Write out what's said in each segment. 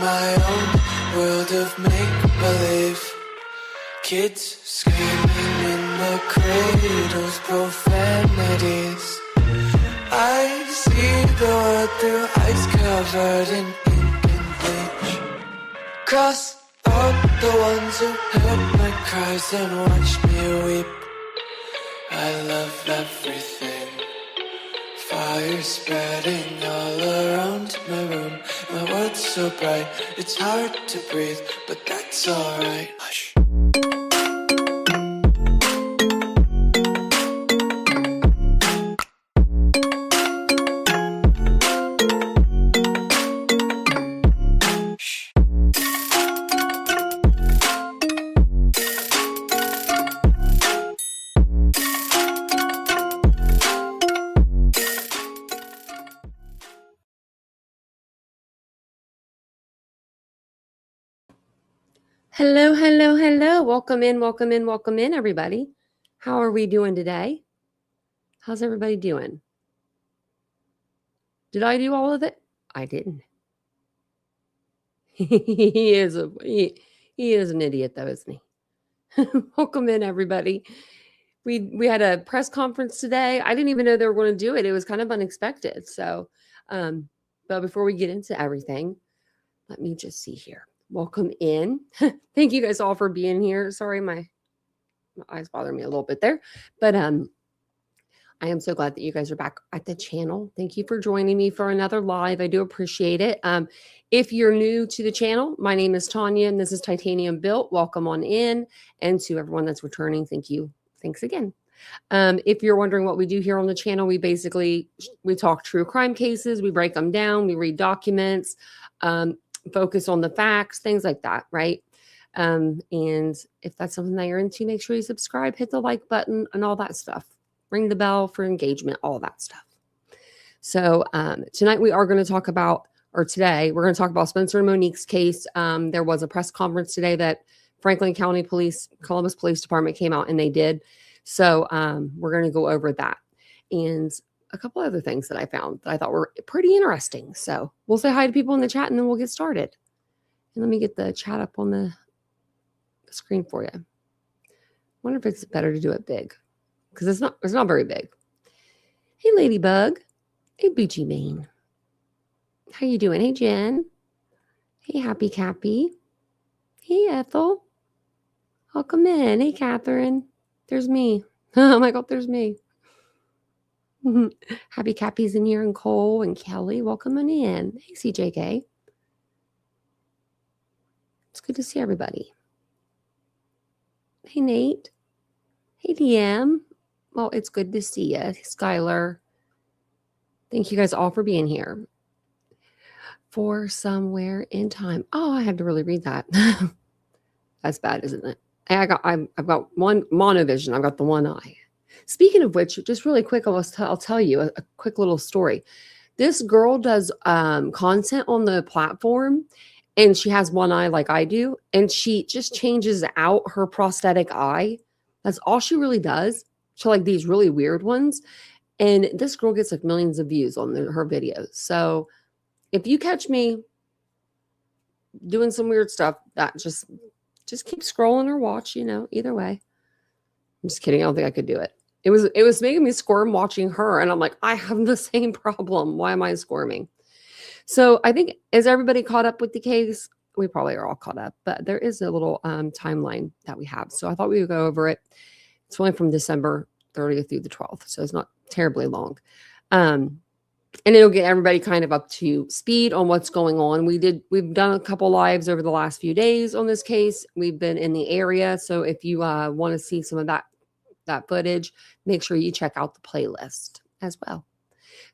my own world of make-believe. Kids screaming in the cradles, profanities. I see the world through ice covered in ink and bleach. Cross out the ones who heard my cries and watched me weep. I love everything. Fire spreading all around my room. My world's so bright, it's hard to breathe, but that's alright. Hush. Hello, hello, hello. Welcome in, welcome in, welcome in, everybody. How are we doing today? How's everybody doing? Did I do all of it? I didn't. He is an idiot, though, isn't he? Welcome in, everybody. We had a press conference today. I didn't even know they were going to do it. It was kind of unexpected. So, but before we get into everything, let me just see here. Welcome in. Thank you guys all for being here. Sorry, my eyes bother me a little bit there, but I am so glad that you guys are back at the channel. Thank you for joining me for another live. I do appreciate it. If you're new to the channel, my name is Tanya and this is Titanium Built. Welcome on in. And to everyone that's returning, thank you. Thanks again. If you're wondering what we do here on the channel, we talk true crime cases, we break them down, we read documents, focus on the facts, things like that, right? And if that's something that you're into, make sure you subscribe, hit the like button and all that stuff. Ring the bell for engagement, all that stuff. So today we're going to talk about Spencer and Monique's case. There was a press conference today that Franklin County Police, Columbus Police Department came out and they did. So we're going to go over that and a couple other things that I found that I thought were pretty interesting. So we'll say hi to people in the chat and then we'll get started. And let me get the chat up on the screen for you. I wonder if it's better to do it big because it's not very big. Hey, Ladybug. Hey, Beachy Mane. How you doing? Hey, Jen. Hey, Happy Cappy. Hey, Ethel. Welcome in. Hey, Catherine. There's me. Oh my God, there's me. Happy Cappy's in here and Cole and Kelly. Welcome on in. Hey, CJK. It's good to see everybody. Hey, Nate. Hey, DM. Well, it's good to see you. Skylar. Thank you guys all for being here. For somewhere in time. Oh, I had to really read that. That's bad, isn't it? I've got one monovision. I've got the one eye. Speaking of which, just really quick, I'll tell you a quick little story. This girl does content on the platform, and she has one eye like I do, and she just changes out her prosthetic eye. That's all she really does. She like these really weird ones, and this girl gets like millions of views on her videos. So if you catch me doing some weird stuff, that just keep scrolling or watch. Either way. I'm just kidding. I don't think I could do it. It was making me squirm watching her. And I'm like, I have the same problem. Why am I squirming? So I think is everybody caught up with the case? We probably are all caught up, but there is a little timeline that we have. So I thought we would go over it. It's only from December 30th through the 12th. So it's not terribly long. And it'll get everybody kind of up to speed on what's going on. We've done a couple lives over the last few days on this case. We've been in the area. So if you want to see some of that footage, make sure you check out the playlist as well.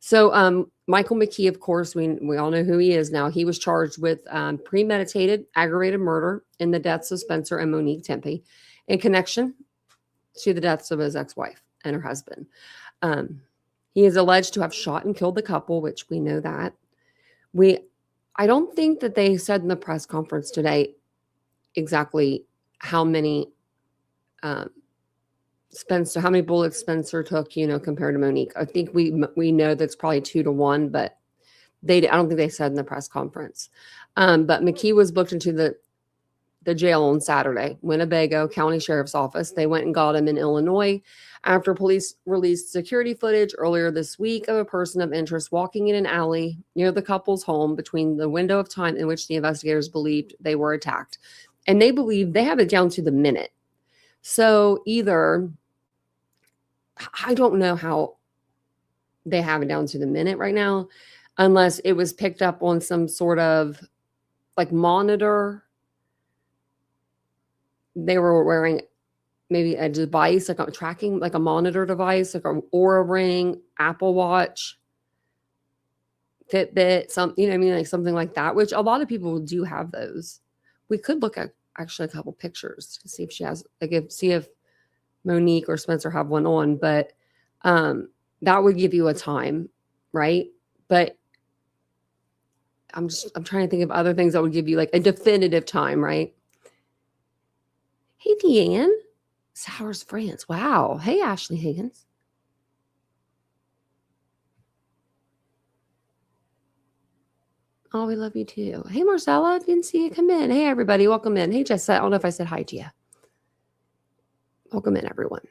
So Michael McKee, of course, we all know who he is now. He was charged with premeditated aggravated murder in the deaths of Spencer and Monique Tempe in connection to the deaths of his ex-wife and her husband. He is alleged to have shot and killed the couple, which we know that. I don't think that they said in the press conference today exactly how many how many bullets Spencer took, compared to Monique. I think we know that's probably 2 to 1, but I don't think they said in the press conference. But McKee was booked into the jail on Saturday. Winnebago County Sheriff's Office. They went and got him in Illinois after police released security footage earlier this week of a person of interest walking in an alley near the couple's home between the window of time in which the investigators believed they were attacked. And they believe they have it down to the minute. So either, I don't know how they have it down to the minute right now, unless it was picked up on some sort of like monitor. They were wearing maybe a device, like a tracking, like a monitor device, like an Oura Ring, Apple Watch, Fitbit, something, you know what I mean? Like something like that, which a lot of people do have those. We could look at actually a couple pictures to see if she has, see if Monique or Spencer have one on, but that would give you a time, right? But I'm trying to think of other things that would give you like a definitive time, right? Hey, Deanne. Sowers, France. Wow. Hey, Ashley Higgins. Oh, we love you too. Hey, Marcella. Didn't see you come in. Hey, everybody. Welcome in. Hey, Jess. I don't know if I said hi to you. Welcome in, everyone.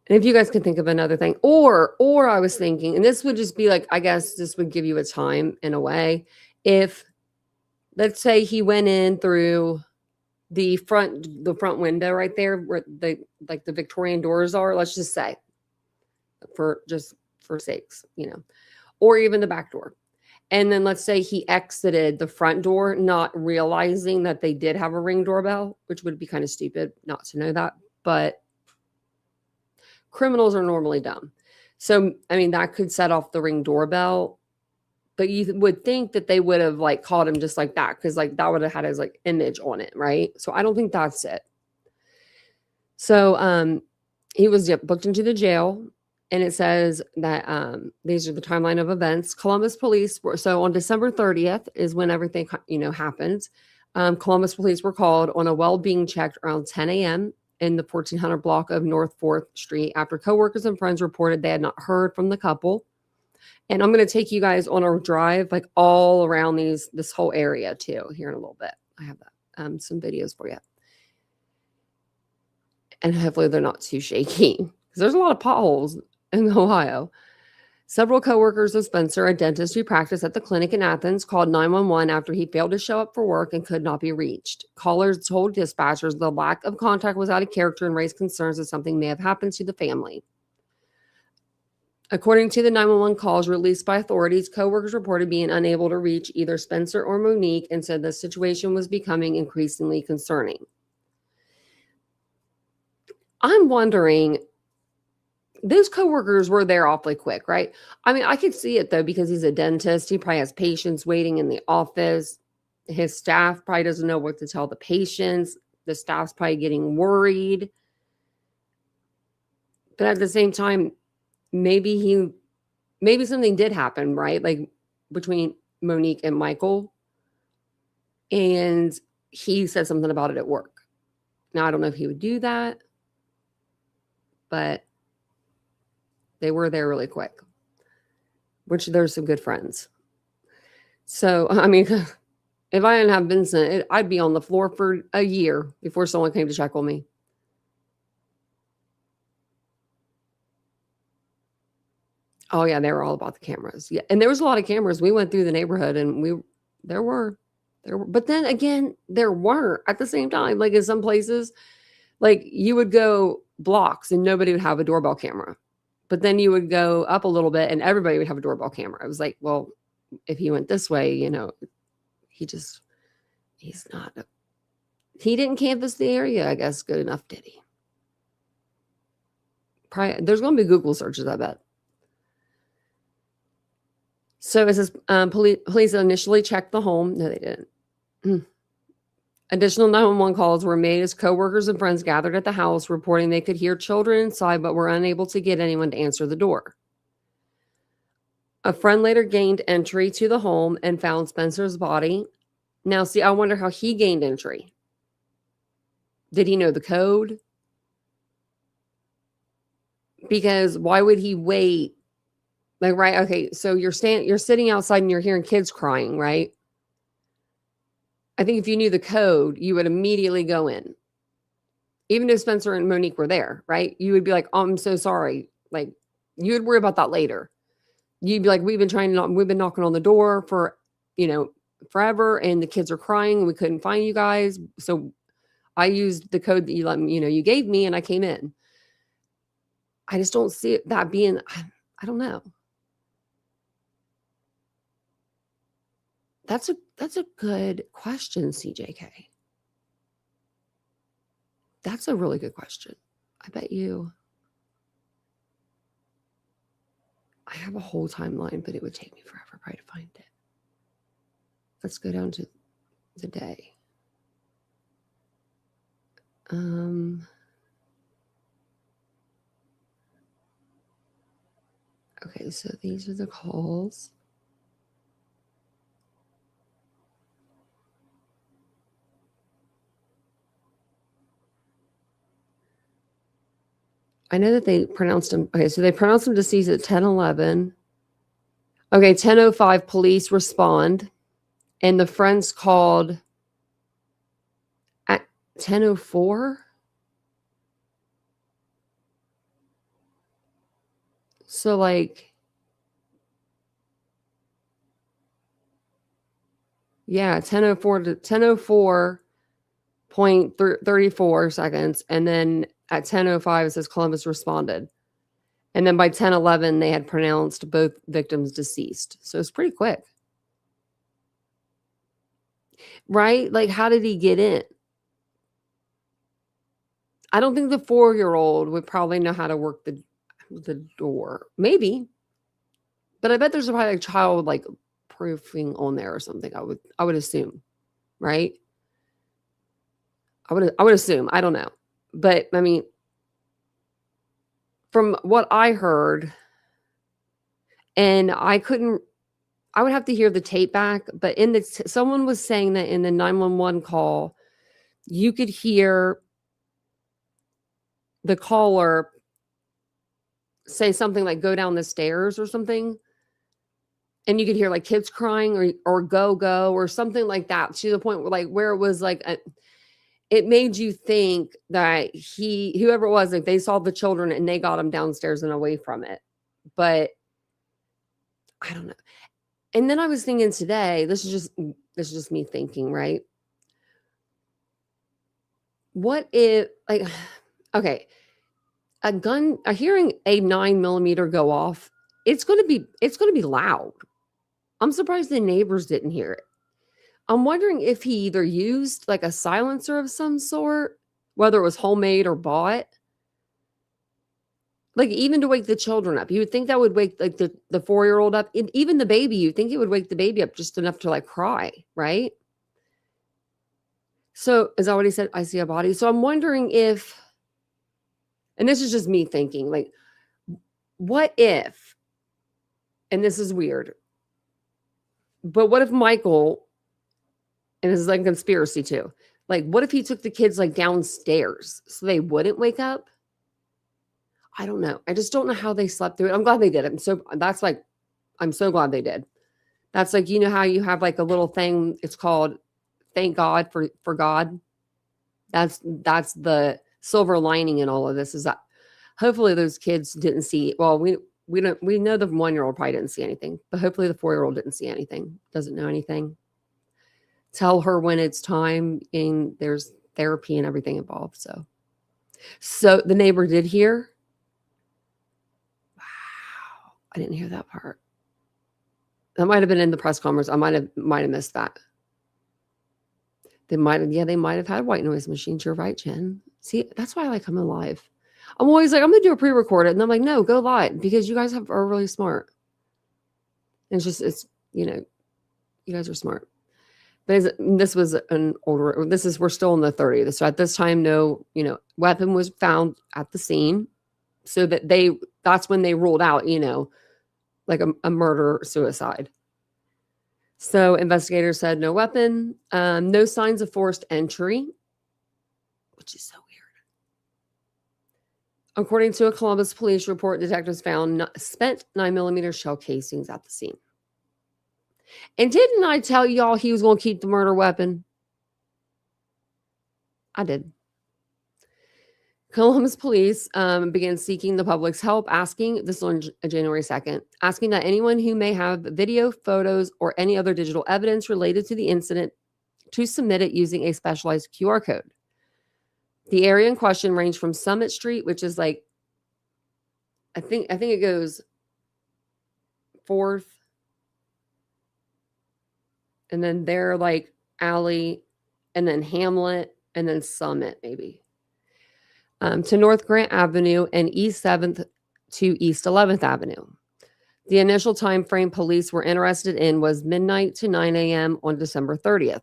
And if you guys can think of another thing, or I was thinking, and this would just be like, I guess this would give you a time in a way. If, let's say he went in through the front window right there where the Victorian doors are, let's just say, for sakes, or even the back door. And then let's say he exited the front door, not realizing that they did have a Ring doorbell, which would be kind of stupid not to know that, but criminals are normally dumb. So, I mean, that could set off the Ring doorbell, but you would think that they would have like caught him just like that, because like that would have had his like image on it, right? So I don't think that's it. So he was booked into the jail, and it says that these are the timeline of events. Columbus police so on December 30th is when everything happened. Columbus police were called on a well-being check around 10 a.m. in the 1400 block of North 4th Street after coworkers and friends reported they had not heard from the couple. And I'm going to take you guys on a drive like all around this whole area too here in a little bit. I have that some videos for you. And hopefully they're not too shaky because there's a lot of potholes in Ohio. Several coworkers of Spencer, a dentist who practiced at the clinic in Athens, called 911 after he failed to show up for work and could not be reached. Callers told dispatchers the lack of contact was out of character and raised concerns that something may have happened to the family. According to the 911 calls released by authorities, coworkers reported being unable to reach either Spencer or Monique and said the situation was becoming increasingly concerning. I'm wondering, those coworkers were there awfully quick, right? I mean, I could see it though, because he's a dentist. He probably has patients waiting in the office. His staff probably doesn't know what to tell the patients. The staff's probably getting worried. But at the same time, maybe something did happen, right? Like between Monique and Michael. And he said something about it at work. Now, I don't know if he would do that, but they were there really quick, which there's some good friends. So, I mean, if I didn't have Vincent, I'd be on the floor for a year before someone came to check on me. Oh yeah, they were all about the cameras. Yeah, and there was a lot of cameras. We went through the neighborhood, and there were, but then again, there weren't at the same time. Like in some places, like you would go blocks and nobody would have a doorbell camera, but then you would go up a little bit and everybody would have a doorbell camera. It was like, well, if he went this way, he didn't canvass the area, I guess, good enough, did he? Probably, there's going to be Google searches, I bet. So it says police initially checked the home. No, they didn't. Additional 911 calls were made as coworkers and friends gathered at the house, reporting they could hear children inside but were unable to get anyone to answer the door. A friend later gained entry to the home and found Spencer's body. Now, see, I wonder how he gained entry. Did he know the code? Because why would he wait Like, right. Okay. So you're sitting outside and you're hearing kids crying, right? I think if you knew the code, you would immediately go in. Even if Spencer and Monique were there, right? You would be like, oh, I'm so sorry. Like, you would worry about that later. You'd be like, we've been knocking on the door for, forever, and the kids are crying and we couldn't find you guys. So I used the code that you gave me, and I came in. I just don't see that being, I don't know. That's a good question, CJK. That's a really good question. I bet you I have a whole timeline, but it would take me forever probably to find it. Let's go down to the day. Okay, so these are the calls. I know that they pronounced him. Okay, so they pronounced him deceased at 10:11. Okay, 10:05, police respond, and the friends called at 10:04. So yeah, 10:04 to 10:04.34 seconds, and then at 10:05 it says Columbus responded. And then by 10:11 they had pronounced both victims deceased. So it's pretty quick. Right? Like, how did he get in? I don't think the 4-year-old would probably know how to work the door. Maybe. But I bet there's probably a child proofing on there or something. I would assume, right? I would assume. I don't know. But I mean, from what I heard, and I would have to hear the tape back, but someone was saying that in the 911 call, you could hear the caller say something like go down the stairs or something. And you could hear kids crying or go or something like that, to the point where it was it made you think that whoever it was, they saw the children and they got them downstairs and away from it. But I don't know. And then I was thinking today, this is just me thinking, right? What if okay, hearing a 9mm go off, it's going to be loud. I'm surprised the neighbors didn't hear it. I'm wondering if he either used a silencer of some sort, whether it was homemade or bought. Even to wake the children up. You would think that would wake the 4-year-old up. And even the baby, you'd think it would wake the baby up just enough to cry, right? So as I already said, I see a body. So I'm wondering if, and this is just me thinking, what if, and this is weird, but what if Michael, and this is a conspiracy too, what if he took the kids downstairs so they wouldn't wake up? I don't know. I just don't know how they slept through it. I'm glad they did it. I'm so glad they did. That's how you have a little thing. It's called thank God for God. That's the silver lining in all of this, is that hopefully those kids didn't see. Well, we know the 1-year-old probably didn't see anything, but hopefully the 4-year-old didn't see anything, doesn't know anything. Tell her when it's time, and there's therapy and everything involved. So the neighbor did hear. Wow, I didn't hear that part. That might have been in the press conference. I might have missed that. They might have had white noise machines. You're right, Jen. See, that's why I like coming live. I'm always I'm going to do a pre-recorded, and I'm like, no, go live, because you guys are really smart. And you guys are smart. But this was an older, we're still in the 30s. So at this time, no, weapon was found at the scene. So that's when they ruled out, a murder-suicide. So investigators said no weapon, no signs of forced entry, which is so According to a Columbus police report, detectives found spent 9mm shell casings at the scene. And didn't I tell y'all he was going to keep the murder weapon? I did. Columbus police began seeking the public's help, asking, this is on January 2nd, asking that anyone who may have video, photos, or any other digital evidence related to the incident to submit it using a specialized QR code. The area in question ranged from Summit Street, which is like, I think it goes 4th, and then there like Alley, and then Hamlet, and then Summit maybe, to North Grant Avenue and East 7th to East 11th Avenue. The initial time frame police were interested in was midnight to 9 a.m. on December 30th.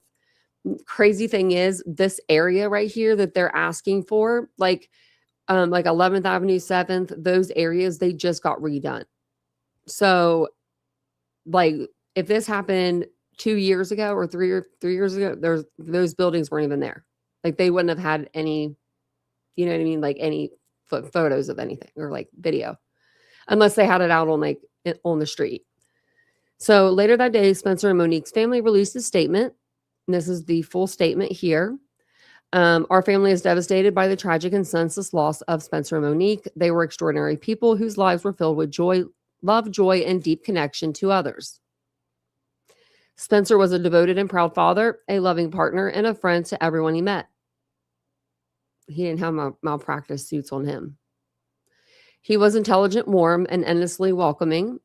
Crazy thing is, this area right here that they're asking for, like 11th Avenue, 7th, those areas, they just got redone. So, like, if this happened 2 years ago or 3 years ago, those buildings weren't even there. Like, they wouldn't have had any, you know what I mean, like any photos of anything or like video, unless they had it out on the street. So later that day, Spencer and Monique's family released a statement. And this is the full statement here. Our family is devastated by the tragic and senseless loss of Spencer and Monique. They were extraordinary people whose lives were filled with joy, love, joy, and deep connection to others. Spencer was a devoted and proud father, a loving partner, and a friend to everyone he met. He didn't have malpractice suits on him. He was intelligent, warm, and endlessly welcoming.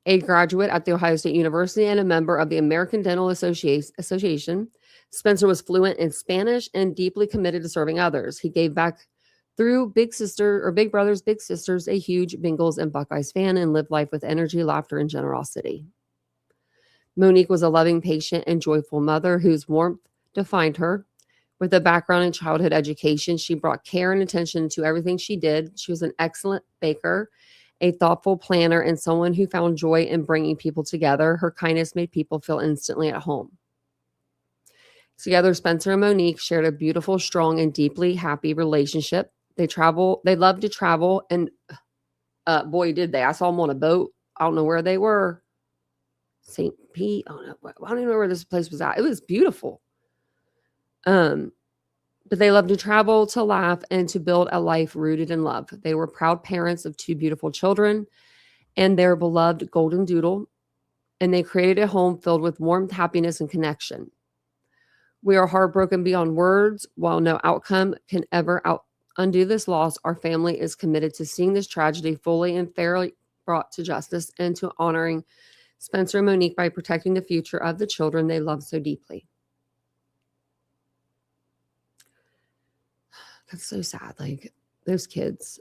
A graduate at The Ohio State University and a member of the American Dental Association, Spencer was fluent in Spanish and deeply committed to serving others. He gave back through Big Brothers Big Sisters, a huge Bengals and Buckeyes fan, and lived life with energy, laughter, and generosity. Monique was a loving, patient, and joyful mother whose warmth defined her. With a background in childhood education, she brought care and attention to everything she did. She was an excellent baker, a thoughtful planner, and someone who found joy in bringing people together. Her kindness made people feel instantly at home. Together, Spencer and Monique shared a beautiful, strong, and deeply happy relationship. They loved to travel, and boy, did they. I saw them on a boat. I don't know where they were. St. Pete. I don't even know where this place was at. It was beautiful. But they loved to travel, to laugh, and to build a life rooted in love. They were proud parents of 2 beautiful children and their beloved golden doodle, and they created a home filled with warmth, happiness, and connection. We are heartbroken beyond words. While no outcome can ever undo this loss, our family is committed to seeing this tragedy fully and fairly brought to justice and to honoring Spencer and Monique by protecting the future of the children they love so deeply. That's so sad. Like, those kids,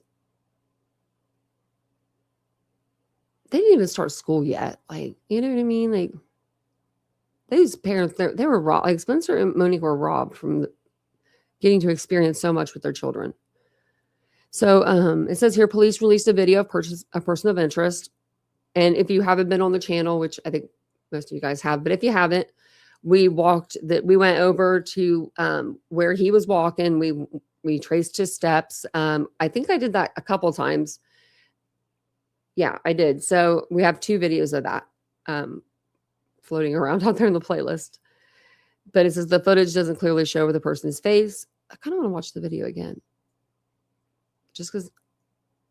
they didn't even start school yet. Like, you know what I mean? Like, these parents, they were robbed. Like, Spencer and Monique were robbed from getting to experience so much with their children. So it says here, police released a video of a person of interest. And if you haven't been on the channel, which I think most of you guys have, but if you haven't, we went over to where he was walking. We traced his steps. I think I did that a couple times. Yeah, I did. So we have 2 videos of that floating around out there in the playlist. But it says the footage doesn't clearly show the person's face. I kind of want to watch the video again. Just because,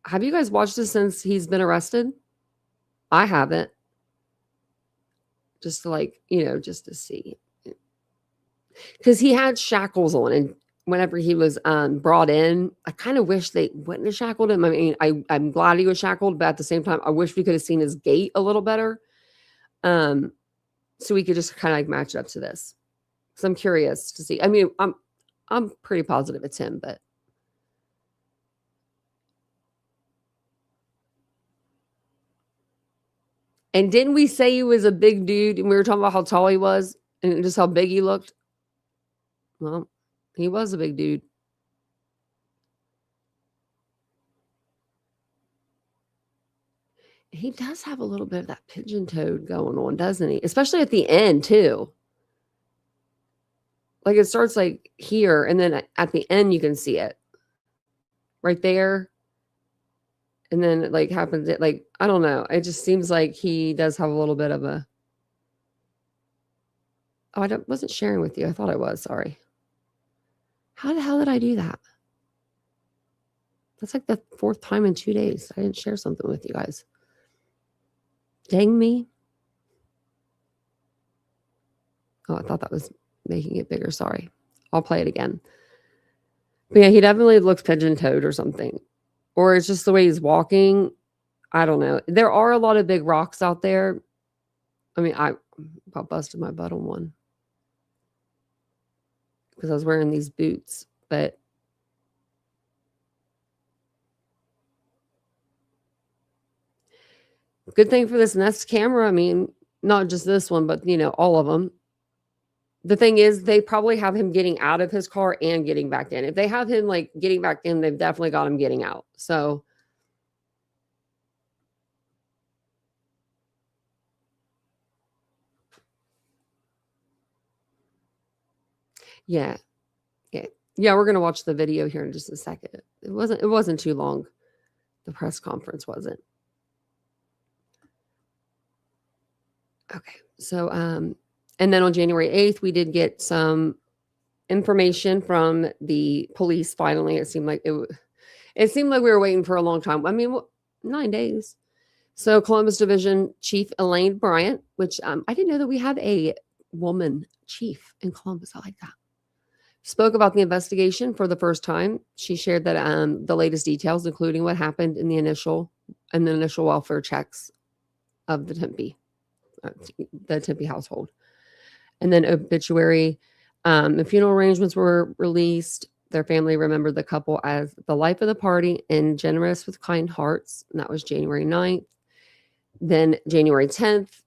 have you guys watched this since he's been arrested? I haven't. Just to just to see. Because he had shackles on, and whenever he was brought in, I kind of wish they wouldn't have shackled him. I mean, I'm glad he was shackled, but at the same time, I wish we could have seen his gait a little better. So we could just kind of like match it up to this. So I'm curious to see. I mean, I'm pretty positive it's him, but. And didn't we say he was a big dude? And we were talking about how tall he was and just how big he looked. Well, he was a big dude. He does have a little bit of that pigeon toed going on, doesn't he? Especially at the end, too. Like, it starts like here, and then at the end, you can see it. Right there. And then it like happens, like, I don't know. It just seems like he does have a little bit of a, oh, wasn't sharing with you. I thought I was, sorry. How the hell did I do that? That's like the 4th time in 2 days. I didn't share something with you guys. Dang me. Oh, I thought that was making it bigger. Sorry. I'll play it again. But yeah, he definitely looks pigeon-toed or something. Or it's just the way he's walking. I don't know. There are a lot of big rocks out there. I mean, I about busted my butt on one because I was wearing these boots. But good thing for this Nest camera. I mean, not just this one, but, you know, all of them. The thing is, they probably have him getting out of his car and getting back in. If they have him, like, getting back in, they've definitely got him getting out. So yeah. Yeah. Yeah, we're gonna watch the video here in just a second. It wasn't too long. The press conference wasn't. Okay. So and then on January 8th, we did get some information from the police finally. It seemed like we were waiting for a long time. I mean, 9 days. So Columbus Division Chief Elaine Bryant, which I didn't know that we had a woman chief in Columbus. I like that. Spoke about the investigation for the first time. She shared that the latest details, including what happened in the initial welfare checks of the Tempe household. And then obituary, the funeral arrangements were released. Their family remembered the couple as the life of the party and generous with kind hearts. And that was January 9th. Then January 10th,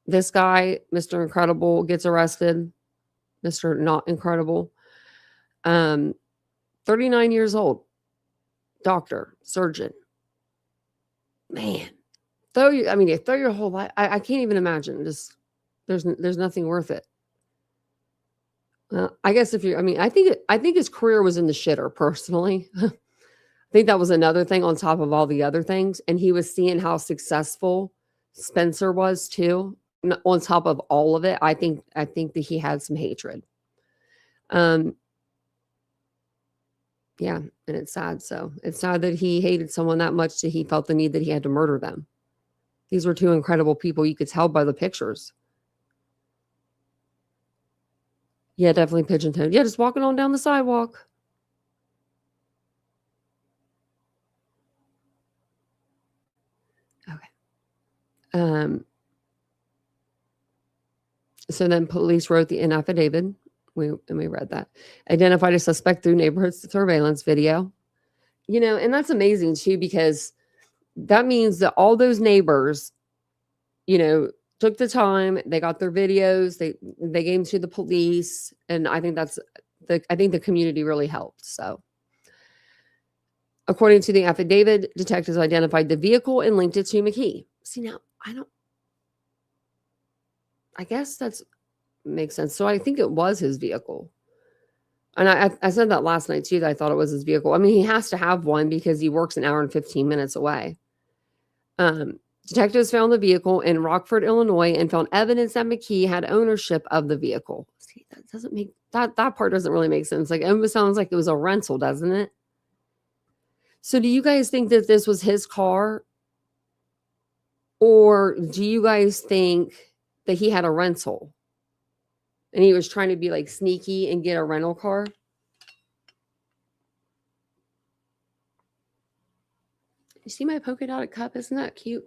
this guy, Mr. Incredible, gets arrested. Mr. Not Incredible. 39 years old. Doctor, surgeon. Man. You throw your whole life. I can't even imagine. Just there's nothing worth it. I guess I think his career was in the shitter, personally. I think that was another thing on top of all the other things. And he was seeing how successful Spencer was too. On top of all of it, I think that he had some hatred. Yeah, and it's sad. So it's sad that he hated someone that much that he felt the need that he had to murder them. These were two incredible people. You could tell by the pictures. Yeah, definitely pigeon-toed. Yeah, just walking on down the sidewalk. Okay. So then police wrote an affidavit. We read that. Identified a suspect through neighborhood surveillance video. You know, and that's amazing too, because that means that all those neighbors, you know, took the time, they got their videos, they gave them to the police, and I think the community really helped. So according to the affidavit, detectives identified the vehicle and linked it to McKee. See, now I guess that's makes sense. So I think it was his vehicle. And I said that last night too, that I thought it was his vehicle. I mean, he has to have one because he works an hour and 15 minutes away. Detectives found the vehicle in Rockford, Illinois, and found evidence that McKee had ownership of the vehicle. See, that doesn't make that part doesn't really make sense. Like, it almost sounds like it was a rental, doesn't it? So do you guys think that this was his car? Or do you guys think that he had a rental and he was trying to be like sneaky and get a rental car? You see my polka dotted cup? Isn't that cute?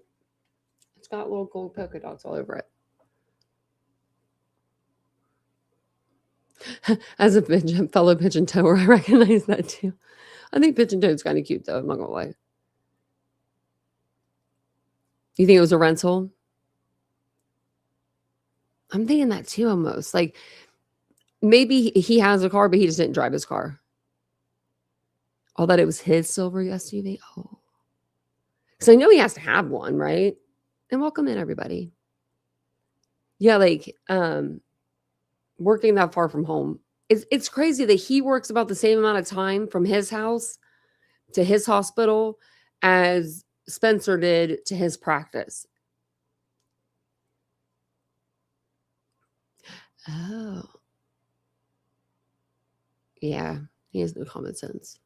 It's got little gold polka dots all over it. As a fellow pigeon tower, I recognize that too. I think pigeon toad's kind of cute though, I'm not gonna lie. You think it was a rental? I'm thinking that too almost. Like, maybe he has a car, but he just didn't drive his car. Oh, that it was his silver SUV? Oh. Because I know he has to have one, right? And welcome in, everybody. Yeah, like, working that far from home. It's crazy that he works about the same amount of time from his house to his hospital as Spencer did to his practice. Oh. Yeah, he has no common sense.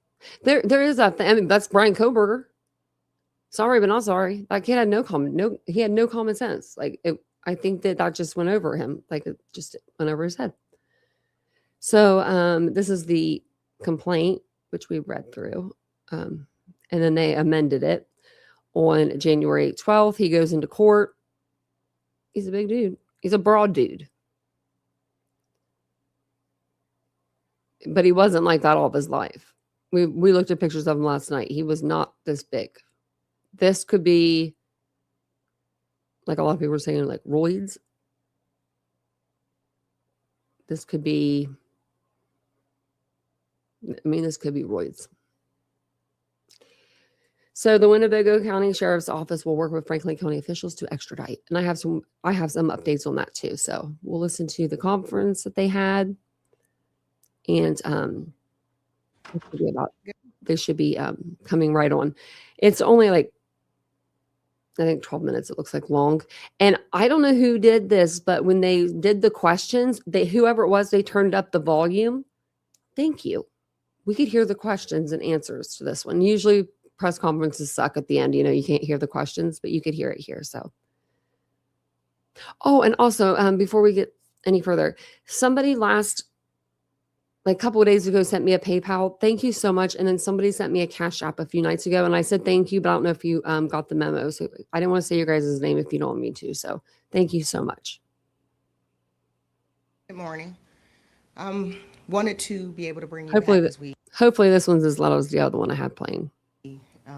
There is that thing. I mean, that's Brian Koberger. Sorry, but not sorry. That kid had he had no common sense. Like, I think that just went over him. Like, it just went over his head. So, this is the complaint, which we read through. And then they amended it on January 12th. He goes into court. He's a big dude. He's a broad dude. But he wasn't like that all of his life. We looked at pictures of him last night. He was not this big. This could be, like a lot of people were saying, like roids. This could be, this could be roids. So the Winnebago County Sheriff's Office will work with Franklin County officials to extradite. And I have some updates on that too. So we'll listen to the conference that they had. And they should be coming right on. It's only like, I think 12 minutes, it looks like long. And I don't know who did this, but when they did the questions, whoever it was, they turned up the volume. Thank you. We could hear the questions and answers to this one. Usually press conferences suck at the end. You can't hear the questions, but you could hear it here. So, oh, and also before we get any further, somebody a couple of days ago sent me a PayPal. Thank you so much. And then somebody sent me a Cash App a few nights ago. And I said, thank you, but I don't know if you got the memo. So I didn't want to say your guys' name if you don't want me to. So thank you so much. Good morning. Wanted to be able to bring you hopefully this one's as loud as the other one I had playing.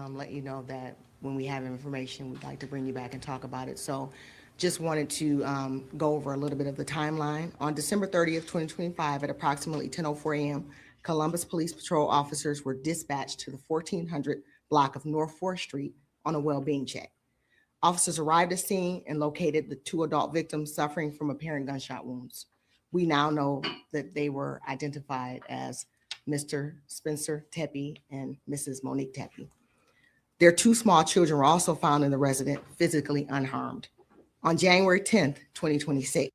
Let you know that when we have information, we'd like to bring you back and talk about it. So just wanted to go over a little bit of the timeline. On December 30th, 2025, at approximately 10:04 a.m., Columbus Police Patrol officers were dispatched to the 1400 block of North 4th Street on a well-being check. Officers arrived at scene and located the 2 adult victims suffering from apparent gunshot wounds. We now know that they were identified as Mr. Spencer Tepe and Mrs. Monique Tepe. Their 2 small children were also found in the residence, physically unharmed. On January 10th, 2026,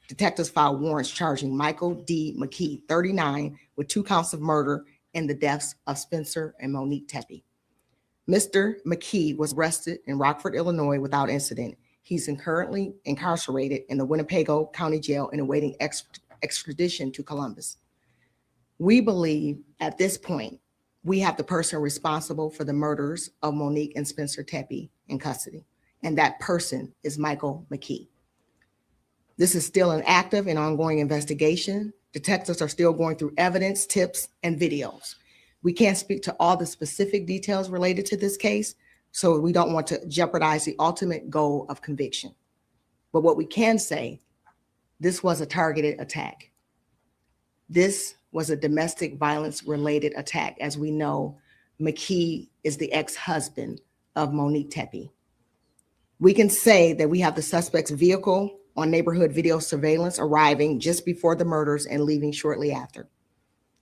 detectives filed warrants charging Michael D. McKee, 39, with 2 counts of murder in the deaths of Spencer and Monique Tepe. Mr. McKee was arrested in Rockford, Illinois without incident. He's currently incarcerated in the Winnebago County Jail and awaiting extradition to Columbus. We believe at this point, we have the person responsible for the murders of Monique and Spencer Tepe in custody, and that person is Michael McKee. This is still an active and ongoing investigation. Detectives are still going through evidence, tips, and videos. We can't speak to all the specific details related to this case, so we don't want to jeopardize the ultimate goal of conviction. But what we can say, this was a targeted attack. This was a domestic violence related attack. As we know, McKee is the ex-husband of Monique Tepe. We can say that we have the suspect's vehicle on neighborhood video surveillance arriving just before the murders and leaving shortly after.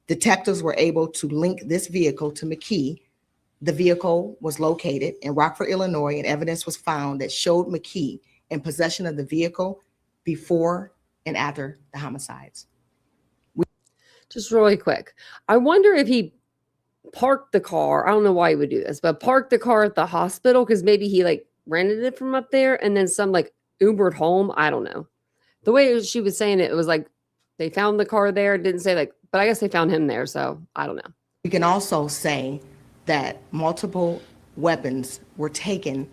Detectives were able to link this vehicle to McKee. The vehicle was located in Rockford, Illinois, and evidence was found that showed McKee in possession of the vehicle before and after the homicides. Just really quick. I wonder if he parked the car. I don't know why he would do this, but parked the car at the hospital because maybe he rented it from up there and then some Ubered home. I don't know. The way she was saying it was like they found the car there. It didn't say but I guess they found him there. So I don't know. We can also say that multiple weapons were taken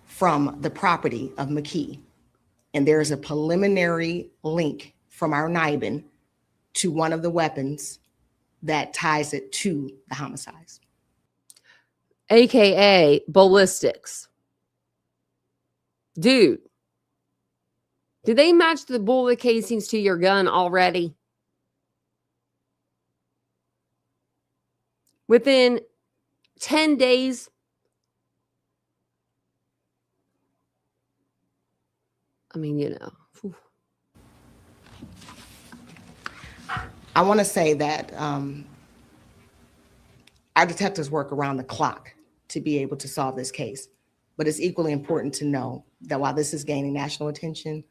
from the property of McKee. And there is a preliminary link from our NIBIN to one of the weapons that ties it to the homicides. AKA ballistics. Dude, did they match the bullet casings to your gun already? Within 10 days? I mean, Whew. I want to say that our detectives work around the clock to be able to solve this case. But it's equally important to know that while this is gaining national attention,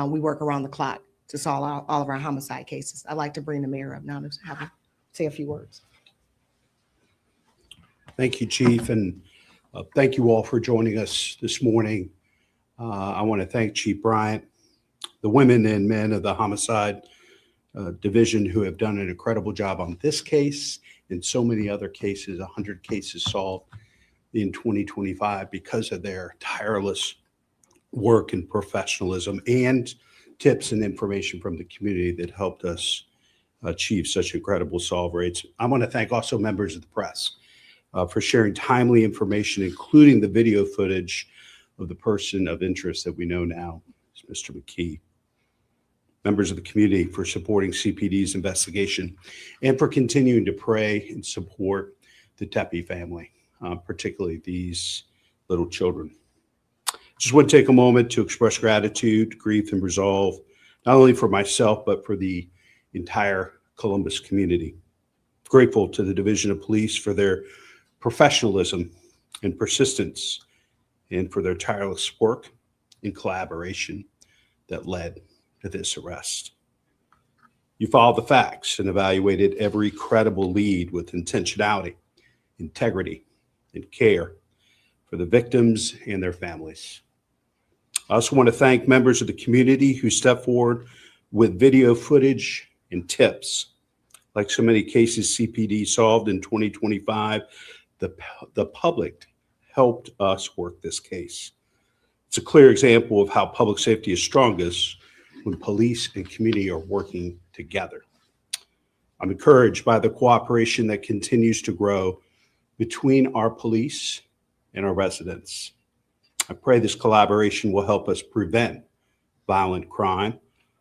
we work around the clock to solve all of our homicide cases. I'd like to bring the mayor up now to have him say a few words. Thank you, Chief, and thank you all for joining us this morning. I want to thank Chief Bryant, the women and men of the Homicide Division who have done an incredible job on this case and so many other cases, 100 cases solved in 2025 because of their tireless work and professionalism and tips and information from the community that helped us achieve such incredible solve rates. I want to thank also members of the press for sharing timely information, including the video footage of the person of interest that we know now is Mr. McKee. Members of the community for supporting CPD's investigation and for continuing to pray and support the Tepe family, particularly these little children. Just want to take a moment to express gratitude, grief, and resolve, not only for myself, but for the entire Columbus community. Grateful to the Division of Police for their professionalism and persistence and for their tireless work and collaboration that led to this arrest. You followed the facts and evaluated every credible lead with intentionality, integrity, and care for the victims and their families. I also want to thank members of the community who stepped forward with video footage and tips. Like so many cases CPD solved in 2025, the public helped us work this case. It's a clear example of how public safety is strongest when police and community are working together. I'm encouraged by the cooperation that continues to grow between our police and our residents. I pray this collaboration will help us prevent violent crime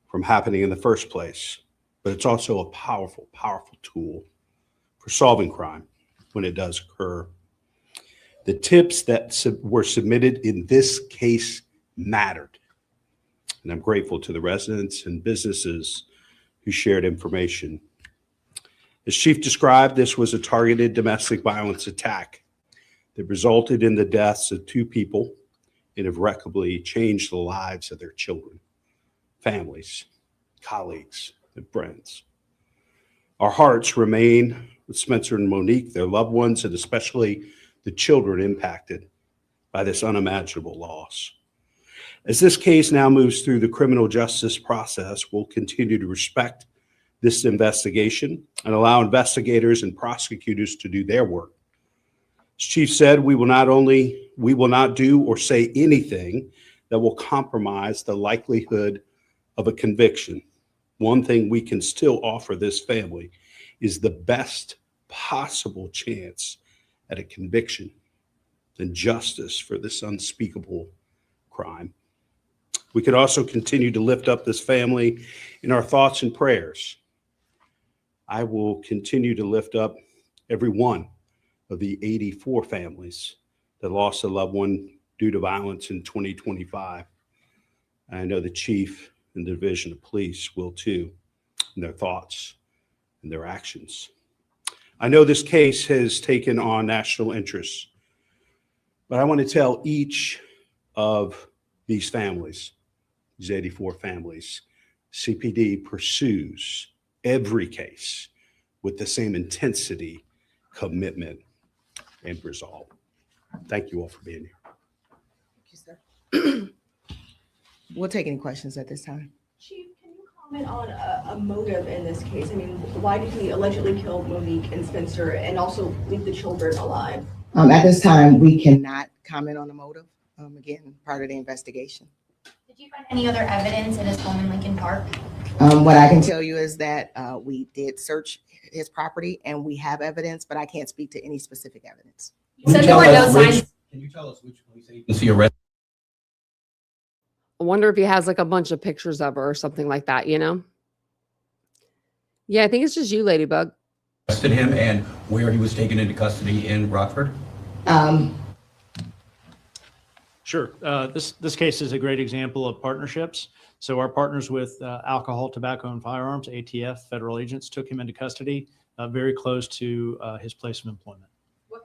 from happening in the first place, but it's also a powerful, powerful tool for solving crime when it does occur. The tips that were submitted in this case mattered, and I'm grateful to the residents and businesses who shared information. As Chief described, this was a targeted domestic violence attack that resulted in the deaths of 2 people and irreparably changed the lives of their children, families, colleagues, and friends. Our hearts remain with Spencer and Monique, their loved ones, and especially the children impacted by this unimaginable loss. As this case now moves through the criminal justice process, we'll continue to respect this investigation and allow investigators and prosecutors to do their work. As Chief said, we will not do or say anything that will compromise the likelihood of a conviction. One thing we can still offer this family is the best possible chance at a conviction and justice for this unspeakable crime. We could also continue to lift up this family in our thoughts and prayers. I will continue to lift up every one of the 84 families that lost a loved one due to violence in 2025. I know the Chief and the Division of Police will too, in their thoughts and their actions. I know this case has taken on national interest, but I want to tell each of these families, these 84 families, CPD pursues every case with the same intensity, commitment, and resolve. Thank you all for being here. Thank you, sir. We'll take any questions at this time. Chief, can you comment on a motive in this case? I mean, why did he allegedly kill Monique and Spencer and also leave the children alive? At this time, we cannot comment on the motive. Again, part of the investigation. Did you find any other evidence in his home in Lincoln Park? What I can tell you is that we did search his property and we have evidence, but I can't speak to any specific evidence. You said there were no signs. Can you tell us which police agency arrested I wonder if he has like a bunch of pictures of her or something like that, you know? Yeah, I think it's just you, Ladybug. him and where he was taken into custody in Rockford? Sure. This case is a great example of partnerships. So our partners with Alcohol, Tobacco, and Firearms, ATF, federal agents, took him into custody very close to his place of employment.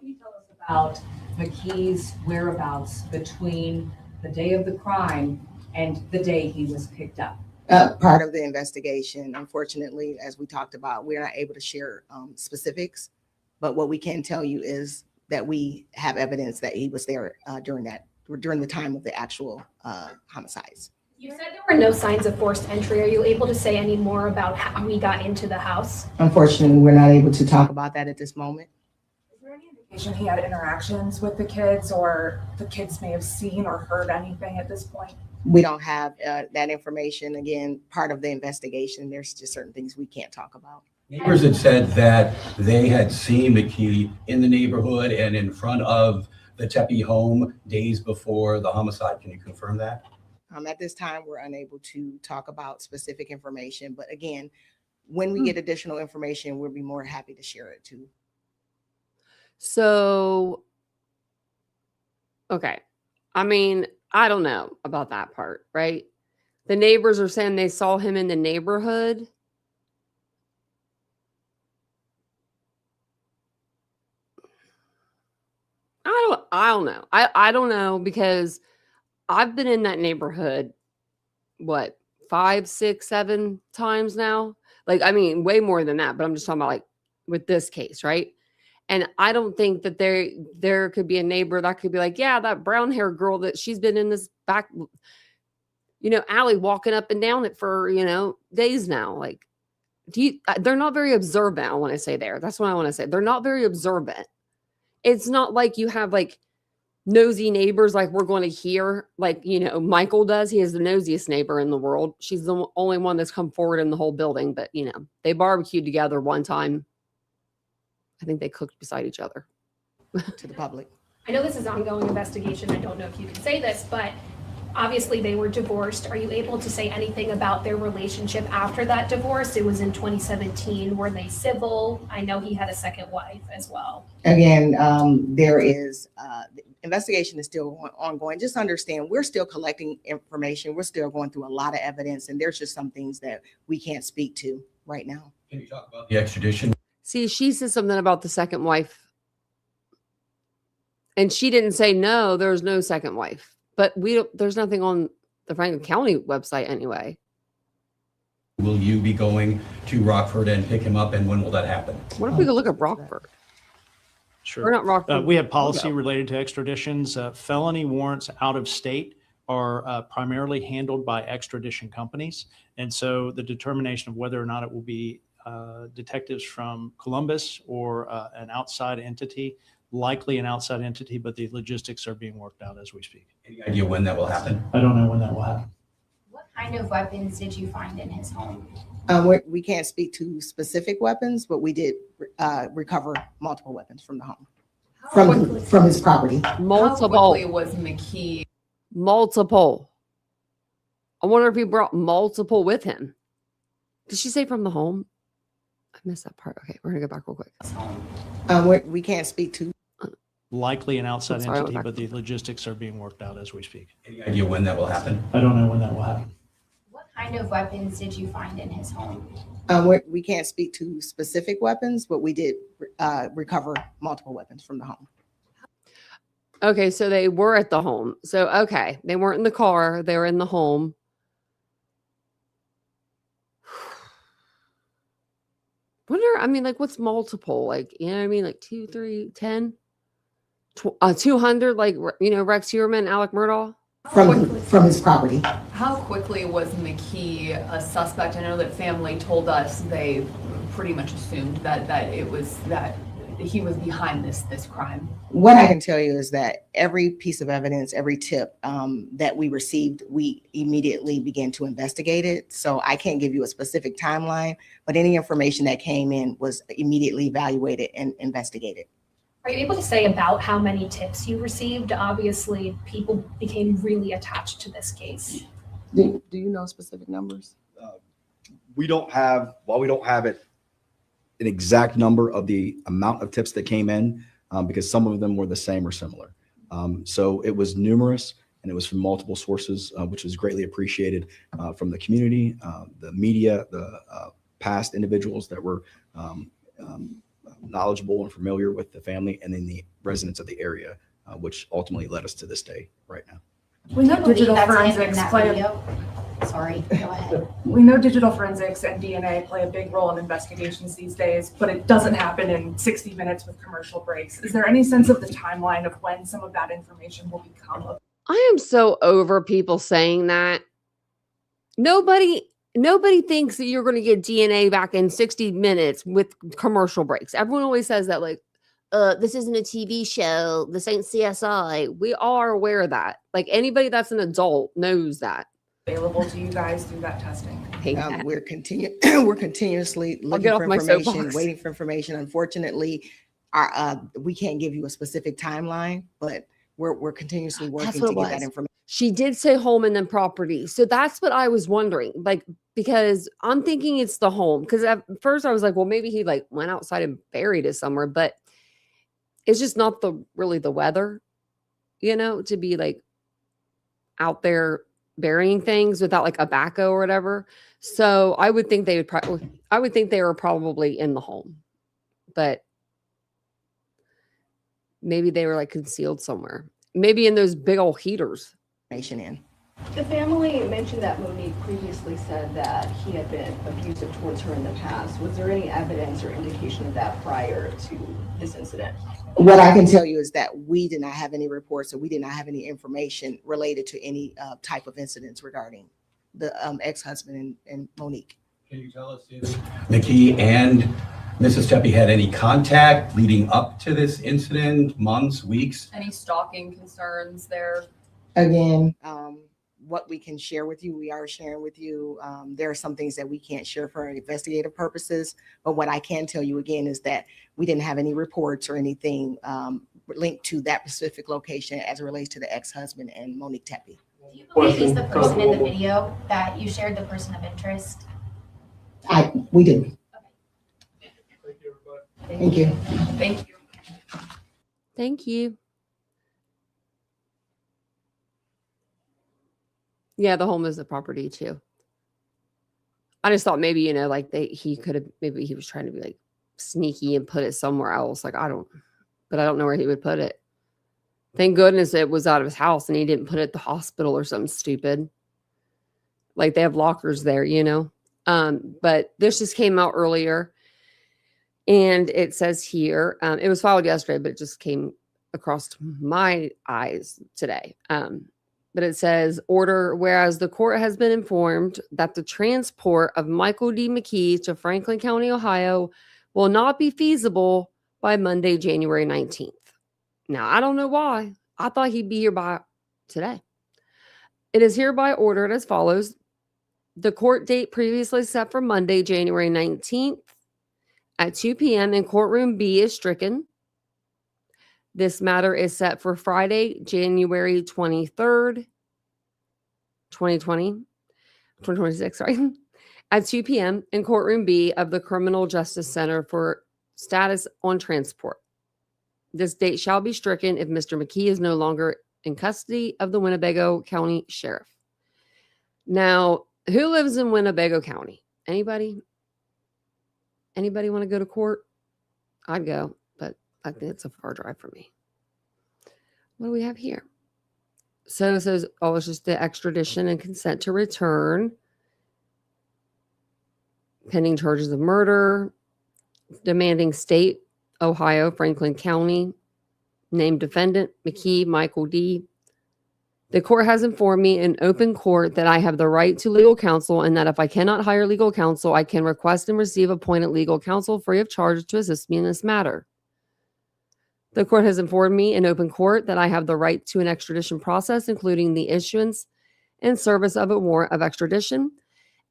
can you tell us about McKee's whereabouts between the day of the crime and the day he was picked up? Part of the investigation, unfortunately, as we talked about, we're not able to share specifics. But what we can tell you is that we have evidence that he was there during the time of the actual homicides. You said there were no signs of forced entry. Are you able to say any more about how we got into the house? Unfortunately, we're not able to talk about that at this moment. Is there any indication he had interactions with the kids, or the kids may have seen or heard anything at this point? We don't have that information. Again, part of the investigation, there's just certain things we can't talk about. Neighbors had said that they had seen McKee in the neighborhood and in front of the Tepe home days before the homicide. Can you confirm that? At this time, we're unable to talk about specific information. But again, when we get additional information, we'll be more happy to share it too. So, okay. I mean, I don't know about that part, right? The neighbors are saying they saw him in the neighborhood. I don't know. I don't know, because I've been in that neighborhood, what, 5, 6, 7 times now? Like, I mean, way more than that, but I'm just talking about like with this case, right? And I don't think that there could be a neighbor that could be like, yeah, that brown hair girl, that she's been in this back, alley walking up and down it for, days now. Like, they're not very observant. I want to say there. That's what I want to say. They're not very observant. It's not like you have like nosy neighbors like we're going to hear, like, Michael does. He is the nosiest neighbor in the world. She's the only one that's come forward in the whole building. But, they barbecued together one time. I think they cooked beside each other. To the public. I know this is an ongoing investigation. I don't know if you can say this, but obviously they were divorced. Are you able to say anything about their relationship after that divorce? It was in 2017. Were they civil? I know he had a second wife as well. Again, there is, the investigation is still ongoing. Just understand, we're still collecting information. We're still going through a lot of evidence, and there's just some things that we can't speak to right now. Can you talk about the extradition? See, she said something about the second wife. And she didn't say no, there's no second wife. But there's nothing on the Franklin County website anyway. Will you be going to Rockford and pick him up, and when will that happen? What if we go look at Rockford? Sure. We're not Rockford. We have policy related to extraditions. Felony warrants out of state are primarily handled by extradition companies. And so the determination of whether or not it will be detectives from Columbus or an outside entity, likely an outside entity, but the logistics are being worked out as we speak. Any idea when that will happen? I don't know when that will happen. What kind of weapons did you find in his home? We can't speak to specific weapons, but we did recover multiple weapons from the home, from his property. Multiple. How quickly was McKee? Multiple. I wonder if he brought multiple with him. Did she say from the home? I missed that part. Okay, we're gonna go back real quick. We can't speak to. Likely an outside Sorry, entity, but the logistics are being worked out as we speak. Any idea when that will happen? I don't know when that will happen. What kind of weapons did you find in his home? We can't speak to specific weapons, but we did recover multiple weapons from the home. Okay, so they were at the home. So, okay, they weren't in the car. They were in the home. Wonder, I mean, like, what's multiple? Like, you know what I mean? Like 2, 3, 10, 200, like, Rex Heuermann, Alec Murdaugh? From his property. How quickly was McKee a suspect? I know that family told us they pretty much assumed that it was that he was behind this crime. What I can tell you is that every piece of evidence, every tip that we received, we immediately began to investigate it. So I can't give you a specific timeline, but any information that came in was immediately evaluated and investigated. Are you able to say about how many tips you received? Obviously, people became really attached to this case. Do you know specific numbers? We don't have an exact number of the amount of tips that came in because some of them were the same or similar. So it was numerous, and it was from multiple sources, which was greatly appreciated from the community, the media, the past individuals that were knowledgeable and familiar with the family, and then residents of the area, which ultimately led us to this day right now. We know digital That's him in forensics that play a, video. Sorry, go ahead. we know digital forensics and DNA play a big role in investigations these days, but it doesn't happen in 60 minutes with commercial breaks. Is there any sense of the timeline of when some of that information will become I am so over people saying that. Nobody thinks that you're going to get DNA back in 60 minutes with commercial breaks. Everyone always says that, like, this isn't a TV show. This ain't CSI. We are aware of that. Like, anybody that's an adult knows that. available to you guys through that testing? Hate that. We're continuously looking get off for my information, soapbox. waiting for information. Unfortunately, we can't give you a specific timeline, but we're continuously working what to it get that was. information. She did say home and then property. So that's what I was wondering. Like, because I'm thinking it's the home. Because at first I was like, well, maybe he like went outside and buried it somewhere, but it's just not really the weather, to be like out there burying things without like a backhoe or whatever. So I would think they were probably in the home, but maybe they were like concealed somewhere, maybe in those big old heaters. In. The family mentioned that Monique previously said that he had been abusive towards her in the past. Was there any evidence or indication of that prior to this incident? What I can tell you is that we did not have any reports, or we did not have any information related to any type of incidents regarding the ex-husband and Monique. Can you tell us if McKee and Mrs. Tepe had any contact leading up to this incident, months, weeks? Any stalking concerns there? Again, what we can share with you, we are sharing with you. There are some things that we can't share for investigative purposes, but what I can tell you again is that we didn't have any reports or anything linked to that specific location as it relates to the ex-husband and Monique Tepe. Do you believe he's the person in the video that you shared, the person of interest? We do. Thank you. Thank you. Thank you. Yeah, the home is the property too. I just thought maybe, like maybe he was trying to be like sneaky and put it somewhere else. Like, I don't know where he would put it. Thank goodness it was out of his house and he didn't put it at the hospital or something stupid. Like, they have lockers there, but this just came out earlier and it says here, it was filed yesterday, but it just came across my eyes today. But it says, order, whereas the court has been informed that the transport of Michael D. McKee to Franklin County, Ohio will not be feasible by Monday, January 19th. Now, I don't know why. I thought he'd be here by today. It is hereby ordered as follows. The court date previously set for Monday, January 19th at 2 p.m. in courtroom B is stricken. This matter is set for Friday, January 23rd, 2026, at 2 p.m. in courtroom B of the Criminal Justice Center for status on transport. This date shall be stricken if Mr. McKee is no longer in custody of the Winnebago County Sheriff. Now, who lives in Winnebago County? Anybody? Anybody want to go to court? I'd go, but I think it's a far drive for me. What do we have here? So it says, it's just the extradition and consent to return. Pending charges of murder. Demanding state, Ohio, Franklin County. Named defendant, McKee, Michael D. The court has informed me in open court that I have the right to legal counsel and that if I cannot hire legal counsel, I can request and receive appointed legal counsel free of charge to assist me in this matter. The court has informed me in open court that I have the right to an extradition process, including the issuance and service of a warrant of extradition,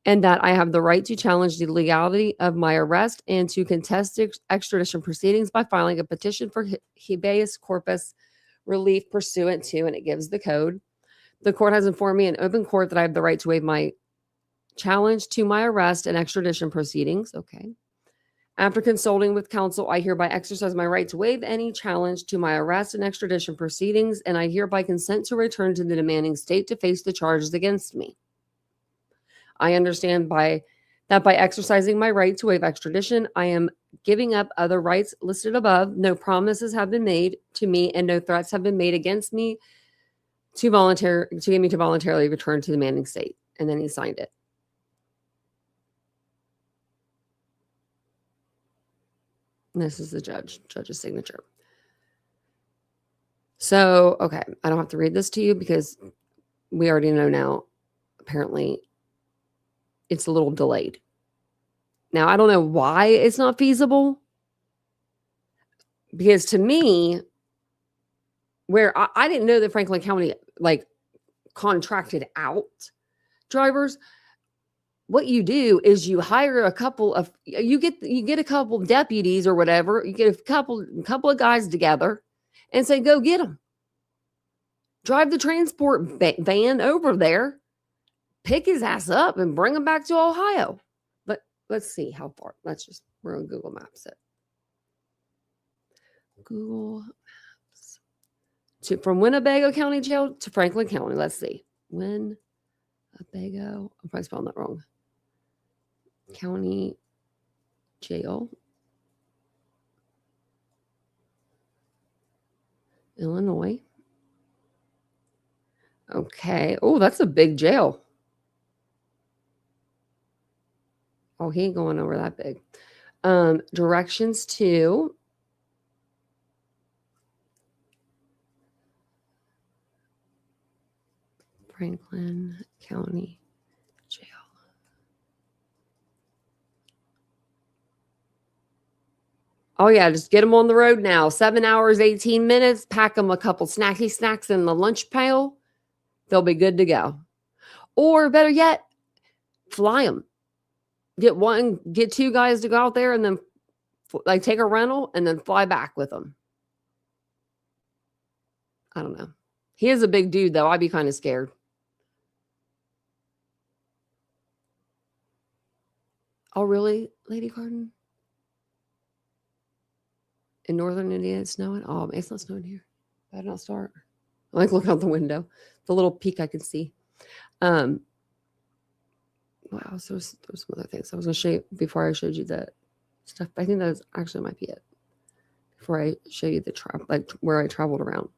and that I have the right to challenge the legality of my arrest and to contest extradition proceedings by filing a petition for habeas corpus relief pursuant to, and it gives the code. The court has informed me in open court that I have the right to waive my challenge to my arrest and extradition proceedings. Okay. After consulting with counsel, I hereby exercise my right to waive any challenge to my arrest and extradition proceedings, and I hereby consent to return to the demanding state to face the charges against me. I understand that by exercising my right to waive extradition, I am giving up other rights listed above. No promises have been made to me, and no threats have been made against me to get me to voluntarily return to the Manning state. And then he signed it. And this is the judge's signature. So, okay, I don't have to read this to you because we already know now, apparently, it's a little delayed. Now, I don't know why it's not feasible. Because to me, where I didn't know that Franklin County like contracted out drivers. What you do is you hire a couple of you get a couple deputies or whatever. You get a couple of guys together and say, go get them. Drive the transport van over there, pick his ass up, and bring him back to Ohio. But let's see how far. We're on Google Maps it. Google Maps. From Winnebago County Jail to Franklin County. Let's see. Winnebago. I'm probably spelling that wrong. County Jail. Illinois. Okay. Oh, that's a big jail. Oh, he ain't going over that big. Directions to Franklin County Jail. Oh, yeah, just get them on the road now. 7 hours, 18 minutes. Pack them a couple snacky snacks in the lunch pail. They'll be good to go. Or better yet, fly them. Get two guys to go out there and then take a rental and then fly back with them. I don't know. He is a big dude, though. I'd be kind of scared. Oh, really, Lady Garden? In northern India, it's snowing? Oh, it's not snowing here. Better not start. I like look out the window. The little peak I can see. Wow, so there's some other things I was going to show you before I showed you that stuff. I think that actually might be it. Before I show you the where I traveled around.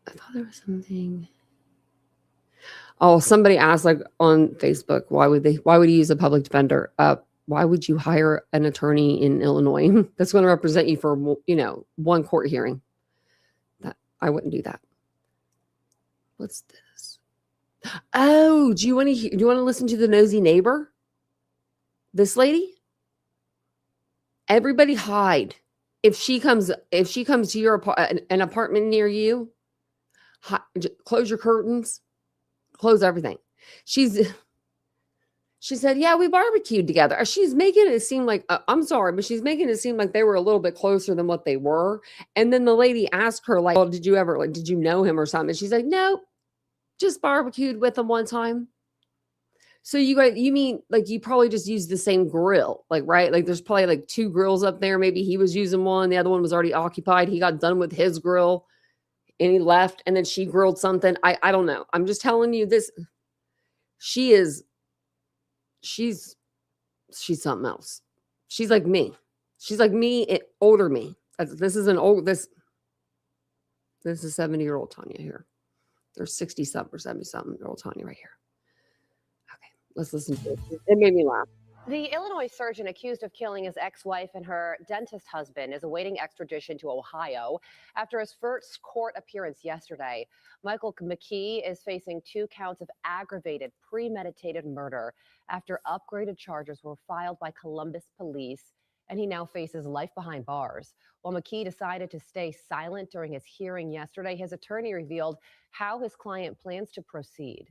I thought there was something. Oh, somebody asked on Facebook, why would you use a public defender? Why would you hire an attorney in Illinois that's going to represent you for, one court hearing? I wouldn't do that. What's this? Oh, do you want to listen to the nosy neighbor? This lady? Everybody hide. If she comes to your an apartment near you, close your curtains, close everything. She said, yeah, we barbecued together. She's making it seem like, I'm sorry, but she's making it seem like they were a little bit closer than what they were. And then the lady asked her, well, did you know him or something? And she's like, no, just barbecued with him one time. So you mean you probably just used the same grill, right? There's probably two grills up there. Maybe he was using one. The other one was already occupied. He got done with his grill and he left, and then she grilled something. I don't know. I'm just telling you this. She's something else. She's like me. She's like me, older me. This is 70-year-old Tanya here. There's 60-something or 70-something-year-old Tanya right here. Okay, let's listen to it. It made me laugh. The Illinois surgeon accused of killing his ex-wife and her dentist husband is awaiting extradition to Ohio after his first court appearance yesterday. Michael McKee is facing 2 counts of aggravated premeditated murder after upgraded charges were filed by Columbus police, and he now faces life behind bars. While McKee decided to stay silent during his hearing yesterday, his attorney revealed how his client plans to proceed.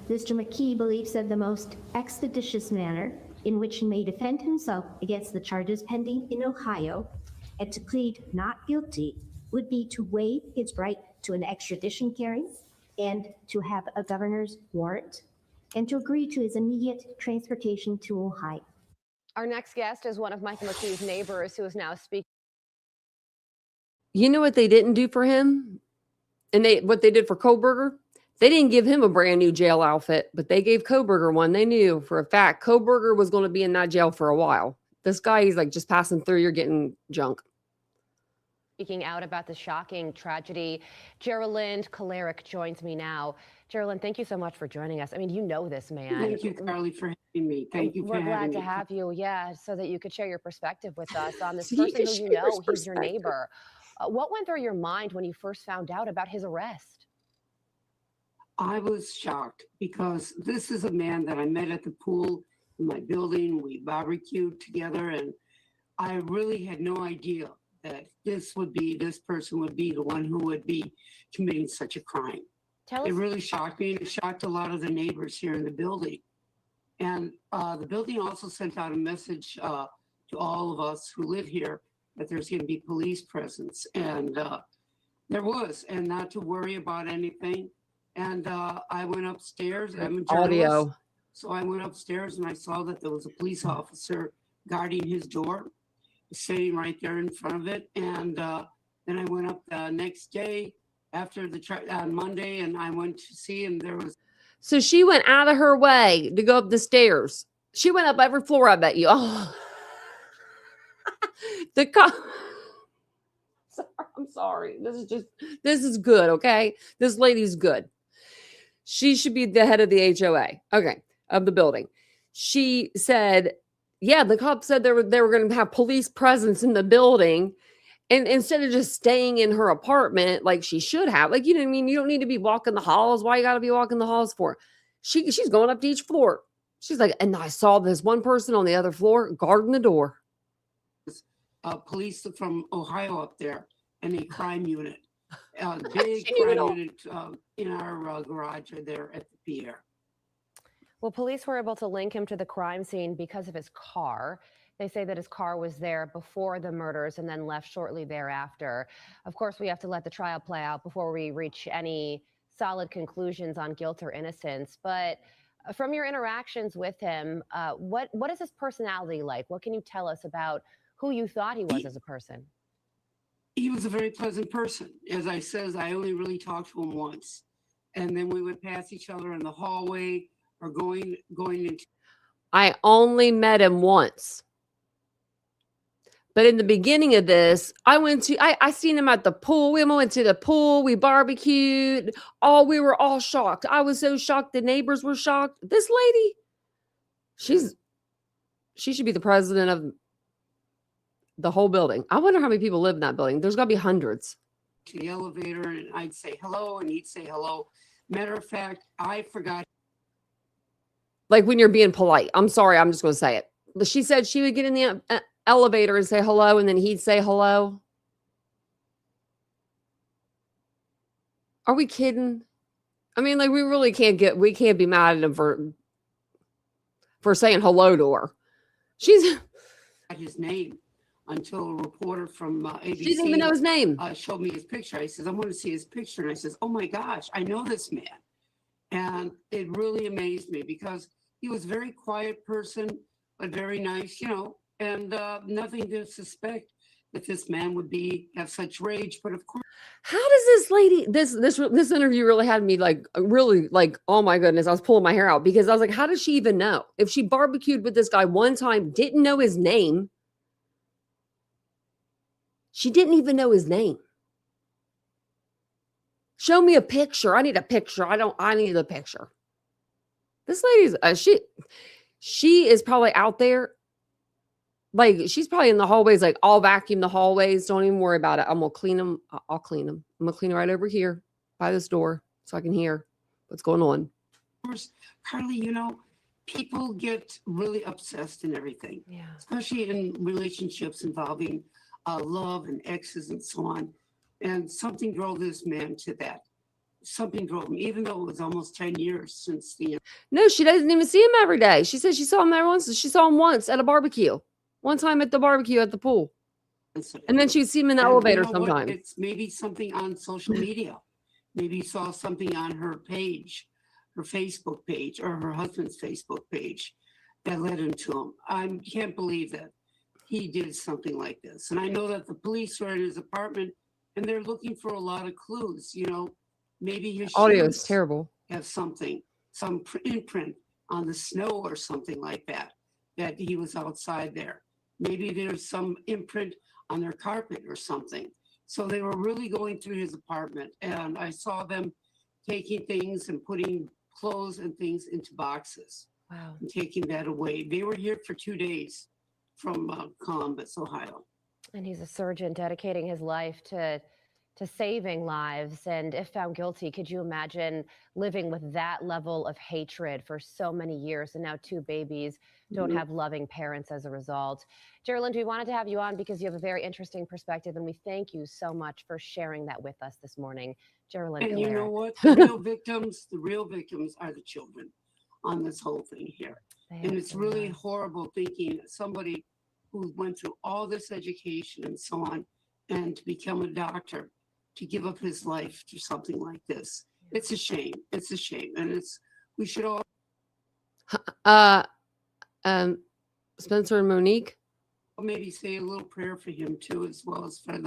Mr. McKee believes that the most expeditious manner in which he may defend himself against the charges pending in Ohio and to plead not guilty would be to waive his right to an extradition hearing and to have a governor's warrant and to agree to his immediate transportation to Ohio. Our next guest is one of Michael McKee's neighbors who is now speaking. You know what they didn't do for him? And what they did for Kohlberger? They didn't give him a brand new jail outfit, but they gave Kohberger one. They knew for a fact Kohberger was going to be in that jail for a while. This guy, he's like just passing through. You're getting junk. Speaking out about the shocking tragedy, Geraldine Kalarick joins me now. Geraldine, thank you so much for joining us. I mean, you know this man. Thank you, Carly, for having me. Thank you for having me. We're glad to have you, yeah, so that you could share your perspective with us on this So you person can who you share know, his he's your perspective. neighbor. What went through your mind when you first found out about his arrest? I was shocked because this is a man that I met at the pool in my building. We barbecued together, and I really had no idea that this person would be the one who would be committing such a crime. Tell It us, really shocked me, and it shocked a lot of the neighbors here in the building. And the building also sent out a message to all of us who live here that there's going to be police presence. And there was, and not to worry about anything. And I went upstairs. I'm a journalist, Audio. so I went upstairs and I saw that there was a police officer guarding his door, sitting right there in front of it. And then I went up the next day after on Monday, and I went to see him. There was. So she went out of her way to go up the stairs. She went up every floor, I bet you. Oh. I'm sorry. This is good, okay? This lady's good. She should be the head of the HOA, okay, of the building. She said, yeah, the cops said they were going to have police presence in the building. And instead of just staying in her apartment like she should have, like, you know what I mean? You don't need to be walking the halls. Why you got to be walking the halls for? She's going up to each floor. She's like, and I saw this one person on the other floor guarding the door. Police from Ohio up there and a crime unit, big crime unit in our garage there at the pier. well, police were able to link him to the crime scene because of his car. They say that his car was there before the murders and then left shortly thereafter. Of course, we have to let the trial play out before we reach any solid conclusions on guilt or innocence. But from your interactions with him, what is his personality like? What can you tell us about who you thought he was as a person? He was a very pleasant person. As I says, I only really talked to him once. And then we would pass each other in the hallway or going into. I only met him once. But in the beginning of this, I seen him at the pool. We went to the pool. We barbecued. We were all shocked. I was so shocked. The neighbors were shocked. This lady, she should be the president of the whole building. I wonder how many people live in that building. There's got to be hundreds. To the elevator, and I'd say hello, and he'd say hello. Matter of fact, I forgot. Like when you're being polite. I'm sorry. I'm just going to say it. But she said she would get in the elevator and say hello, and then he'd say hello. Are we kidding? I mean, like, we can't be mad at him for saying hello to her. She's His name until a reporter from ABC. She didn't even know his name. Showed me his picture. I said, I want to see his picture. And I says, oh my gosh, I know this man. And it really amazed me because he was a very quiet person, but very nice, and nothing to suspect that this man would have such rage. But of course. How does this lady, this interview really had me really, oh my goodness, I was pulling my hair out because I was like, how does she even know? If she barbecued with this guy one time, didn't know his name. She didn't even know his name. Show me a picture. I need a picture. I need a picture. This lady's, she is probably out there. Like, she's probably in the hallways, like, I'll vacuum the hallways. Don't even worry about it. I'm going to clean them. I'll clean them. I'm going to clean it right over here by this door so I can hear what's going on. Of course, Carly, people get really obsessed in everything, especially in relationships involving love and exes and so on. And something drove this man to that. Something drove him, even though it was almost 10 years since the. No, she doesn't even see him every day. She said she saw him every once. She saw him once at a barbecue. One time at the barbecue at the pool. And then she would see him in the elevator sometimes. It's maybe something on social media. Maybe you saw something on her page, her Facebook page, or her husband's Facebook page that led him to him. I can't believe that he did something like this. And I know that the police are in his apartment and they're looking for a lot of clues, Maybe his Audio is shoes terrible. have something, some imprint on the snow or something like that, that he was outside there. Maybe there's some imprint on their carpet or something. So they were really going through his apartment, and I saw them taking things and putting clothes and things into boxes. Wow. And taking that away. They were here for 2 days from Columbus, Ohio. And he's a surgeon dedicating his life to saving lives. And if found guilty, could you imagine living with that level of hatred for so many years? And now 2 babies don't have loving parents as a result. Geraldine, we wanted to have you on because you have a very interesting perspective, and we thank you so much for sharing that with us this morning. Geraldine. And you know what? The real victims are the children on this whole thing here. And it's really horrible thinking somebody who went through all this education and so on, and to become a doctor, to give up his life to something like this. It's a shame. It's a shame. And we should all. Spencer and Monique. Maybe say a little prayer for him too, as well as for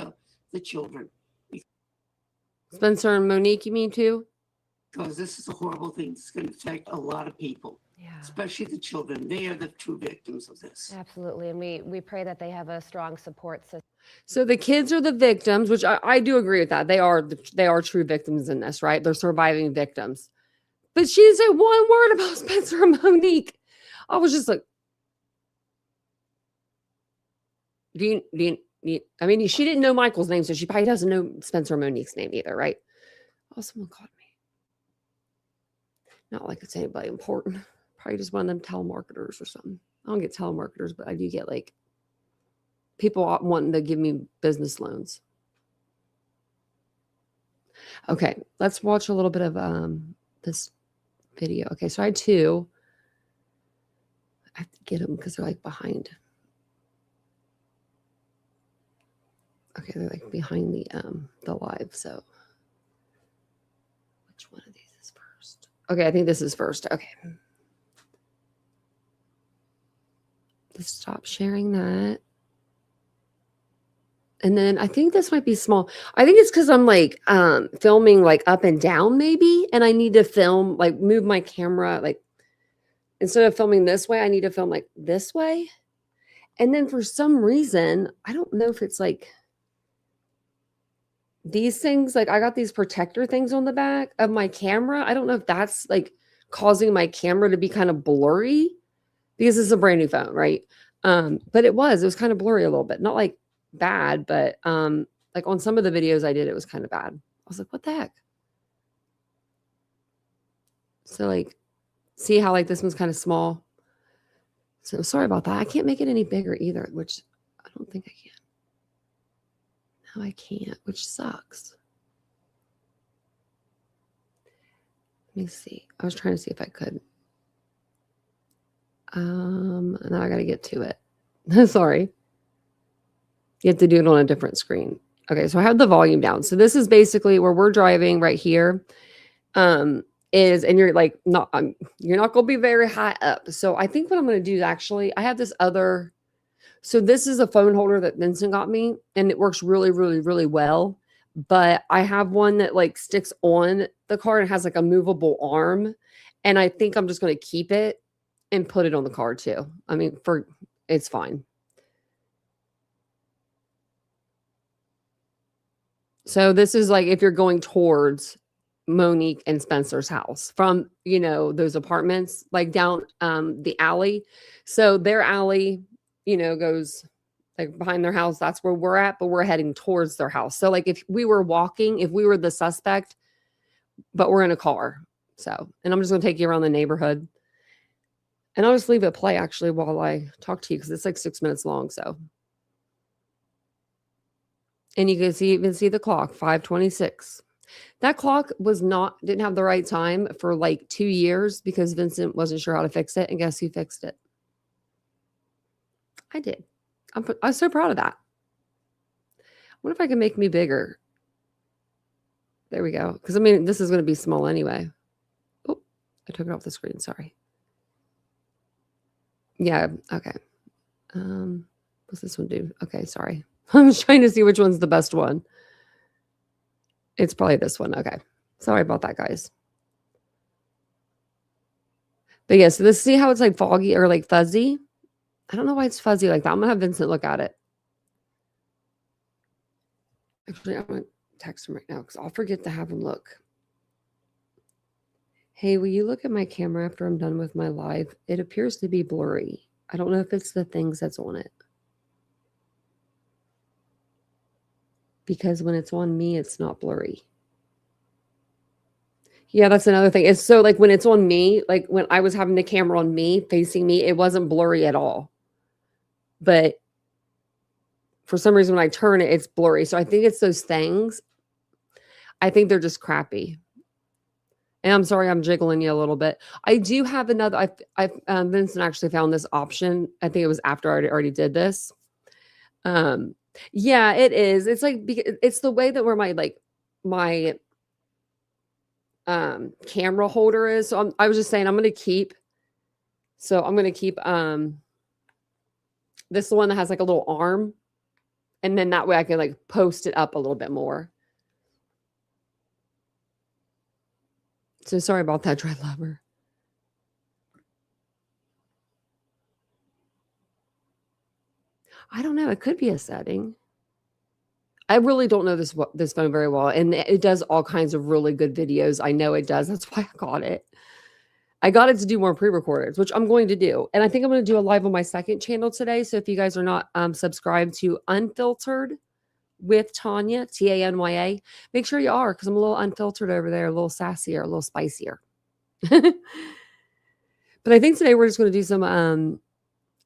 the children. Spencer and Monique, you mean too? Because this is a horrible thing. It's going to affect a lot of people, especially the children. They are the true victims of this. Absolutely. And we pray that they have a strong support system. So the kids are the victims, which I do agree with that. They are true victims in this, right? They're surviving victims. But she didn't say one word about Spencer and Monique. I was just like, I mean, she didn't know Michael's name, so she probably doesn't know Spencer and Monique's name either, right? Oh, someone called me. Not like it's anybody important. Probably just one of them telemarketers or something. I don't get telemarketers, but I do get like people wanting to give me business loans. Okay, let's watch a little bit of this video. Okay, so I had 2. I have to get them because they're like behind. Okay, they're like behind the live. So which one of these is first? Okay, I think this is first. Okay. Just stop sharing that. And then I think this might be small. I think it's because I'm like filming like up and down maybe. And I need to film, like move my camera. Like instead of filming this way, I need to film like this way. And then for some reason, I don't know if it's like these things, like I got these protector things on the back of my camera. I don't know if that's like causing my camera to be kind of blurry because it's a brand new phone, right? But it was kind of blurry a little bit, not like bad, but like on some of the videos I did, it was kind of bad. I was like, what the heck? So like, see how like this one's kind of small. So sorry about that. I can't make it any bigger either, which I don't think I can. No, I can't, which sucks. Let me see. I was trying to see if I could. Now I got to get to it. Sorry. You have to do it on a different screen. Okay, so I have the volume down. So this is basically where we're driving right here. And you're like you're not gonna be very high up. So I think what I'm gonna do is actually I have this other. So this is a phone holder that Vincent got me, and it works really, really, really well. But I have one that like sticks on the car and has like a movable arm, and I think I'm just gonna keep it and put it on the car too. I mean, it's fine. So this is like if you're going towards Monique and Spencer's house from, those apartments, like down the alley. So their alley, goes like behind their house. That's where we're at, but we're heading towards their house. So like if we were walking, if we were the suspect, but we're in a car. So, and I'm just going to take you around the neighborhood. And I'll just leave it play actually while I talk to you because it's like 6 minutes long. So. And you can even see the clock, 5:26. That clock didn't have the right time for like 2 years because Vincent wasn't sure how to fix it. And guess who fixed it? I did. I'm so proud of that. I wonder if I can make me bigger. There we go. Because I mean, this is going to be small anyway. Oh, I took it off the screen. Sorry. Yeah. Okay. What's this one do? Okay. Sorry. I was trying to see which one's the best one. It's probably this one. Okay. Sorry about that, guys. But yeah, so this, see how it's like foggy or like fuzzy? I don't know why it's fuzzy like that. I'm gonna have Vincent look at it. Actually, I'm gonna text him right now because I'll forget to have him look. Hey, will you look at my camera after I'm done with my live? It appears to be blurry. I don't know if it's the things that's on it. Because when it's on me, it's not blurry. Yeah, that's another thing. It's so like when it's on me, like when I was having the camera on me, facing me, it wasn't blurry at all. But for some reason, when I turn it, it's blurry. So I think it's those things. I think they're just crappy. And I'm sorry, I'm jiggling you a little bit. I do have another. Vincent actually found this option. I think it was after I already did this. Yeah, it is. It's like it's the way that where my camera holder is. So I was just saying I'm going to keep. So I'm going to keep this one that has like a little arm, and then that way I can like post it up a little bit more. So sorry about that, Dread Lover. I don't know. It could be a setting. I really don't know this phone very well, and it does all kinds of really good videos. I know it does. That's why I got it. I got it to do more pre-recordeds, which I'm going to do. And I think I'm going to do a live on my second channel today. So if you guys are not subscribed to Unfiltered with Tanya, Tanya, make sure you are, because I'm a little unfiltered over there, a little sassier, a little spicier. But I think today we're just going to do some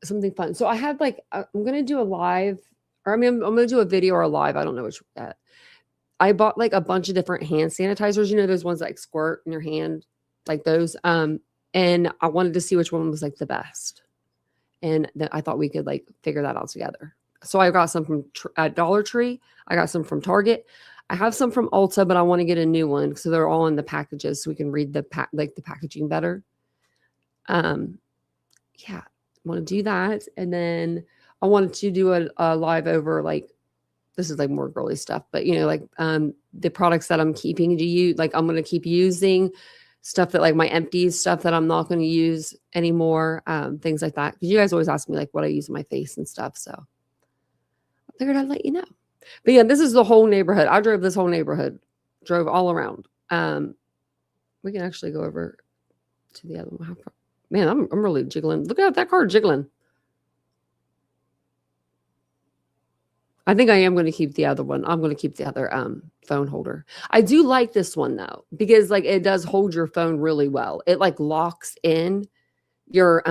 something fun. So I had like I'm going to do a live, or I'm going to do a video or a live. I don't know which yet. I bought like a bunch of different hand sanitizers. You know, those ones that like squirt in your hand, like those. And I wanted to see which one was like the best. And I thought we could like figure that out together. So I got some from Dollar Tree. I got some from Target. I have some from Ulta, but I want to get a new one. So they're all in the packages so we can read the packaging better. Yeah, I want to do that. And then I wanted to do a live over like, this is like more girly stuff, but you know, like the products that I'm keeping to use, like I'm going to keep using stuff that like my empties, stuff that I'm not going to use anymore, things like that. Because you guys always ask me like what I use in my face and stuff. So I figured I'd let you know. But yeah, this is the whole neighborhood. I drove this whole neighborhood, drove all around. We can actually go over to the other one. Man, I'm really jiggling. Look at that car jiggling. I think I am going to keep the other one. I'm going to keep the other phone holder. I do like this one though, because like it does hold your phone really well. It like locks in your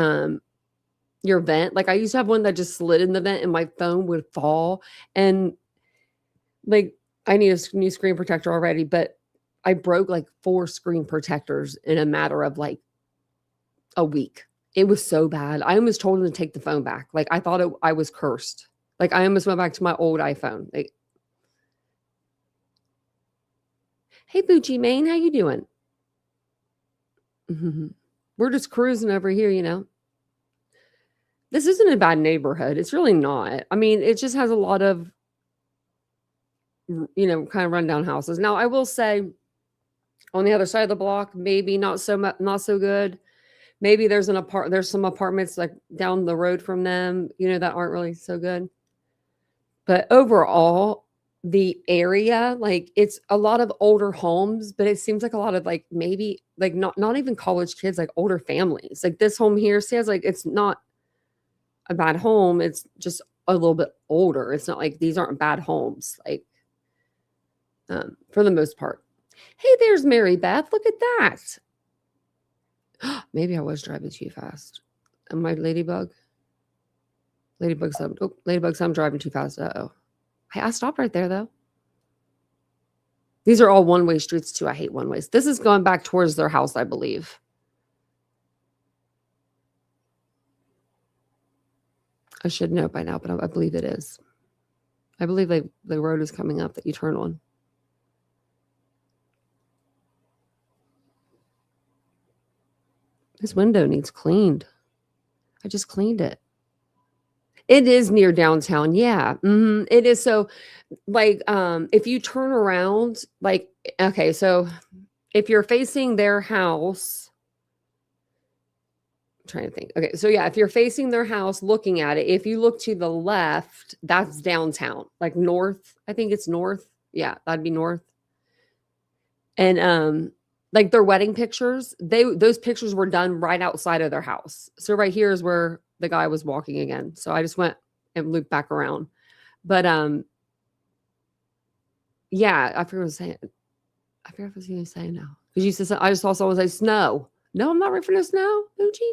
vent. Like I used to have one that just slid in the vent and my phone would fall. And like I need a new screen protector already, but I broke like 4 screen protectors in a matter of like a week. It was so bad. I almost told him to take the phone back. Like I thought I was cursed. Like I almost went back to my old iPhone. Like, hey, Bucci Maine, how you doing? We're just cruising over here, you know. This isn't a bad neighborhood. It's really not. I mean, it just has a lot of, you know, kind of rundown houses. Now, I will say, on the other side of the block, maybe not so good. Maybe there's some apartments like down the road from them, you know, that aren't really so good. But overall, the area, like it's a lot of older homes, but it seems like a lot of like maybe like not even college kids, like older families. Like this home here says like it's not a bad home. It's just a little bit older. It's not like these aren't bad homes, like for the most part. Hey, there's Mary Beth. Look at that. Maybe I was driving too fast. Am I Ladybug? Ladybug, I'm driving too fast. Uh-oh. I stopped right there, though. These are all one-way streets, too. I hate one-ways. This is going back towards their house, I believe. I should know by now, but I believe it is. I believe the road is coming up that you turn on. This window needs cleaned. I just cleaned it. It is near downtown. Yeah. It is. So like, if you turn around, like, okay, so if you're facing their house, I'm trying to think. Okay, so yeah, if you're facing their house looking at it, if you look to the left, that's downtown, like north. I think it's north. Yeah, that'd be north. And like their wedding pictures, those pictures were done right outside of their house. So right here is where the guy was walking again. So I just went and looped back around. But yeah, I forgot what I was saying. I forgot what I was going to say now. Because you said I just saw someone say snow. No, I'm not ready for no snow, Fuji.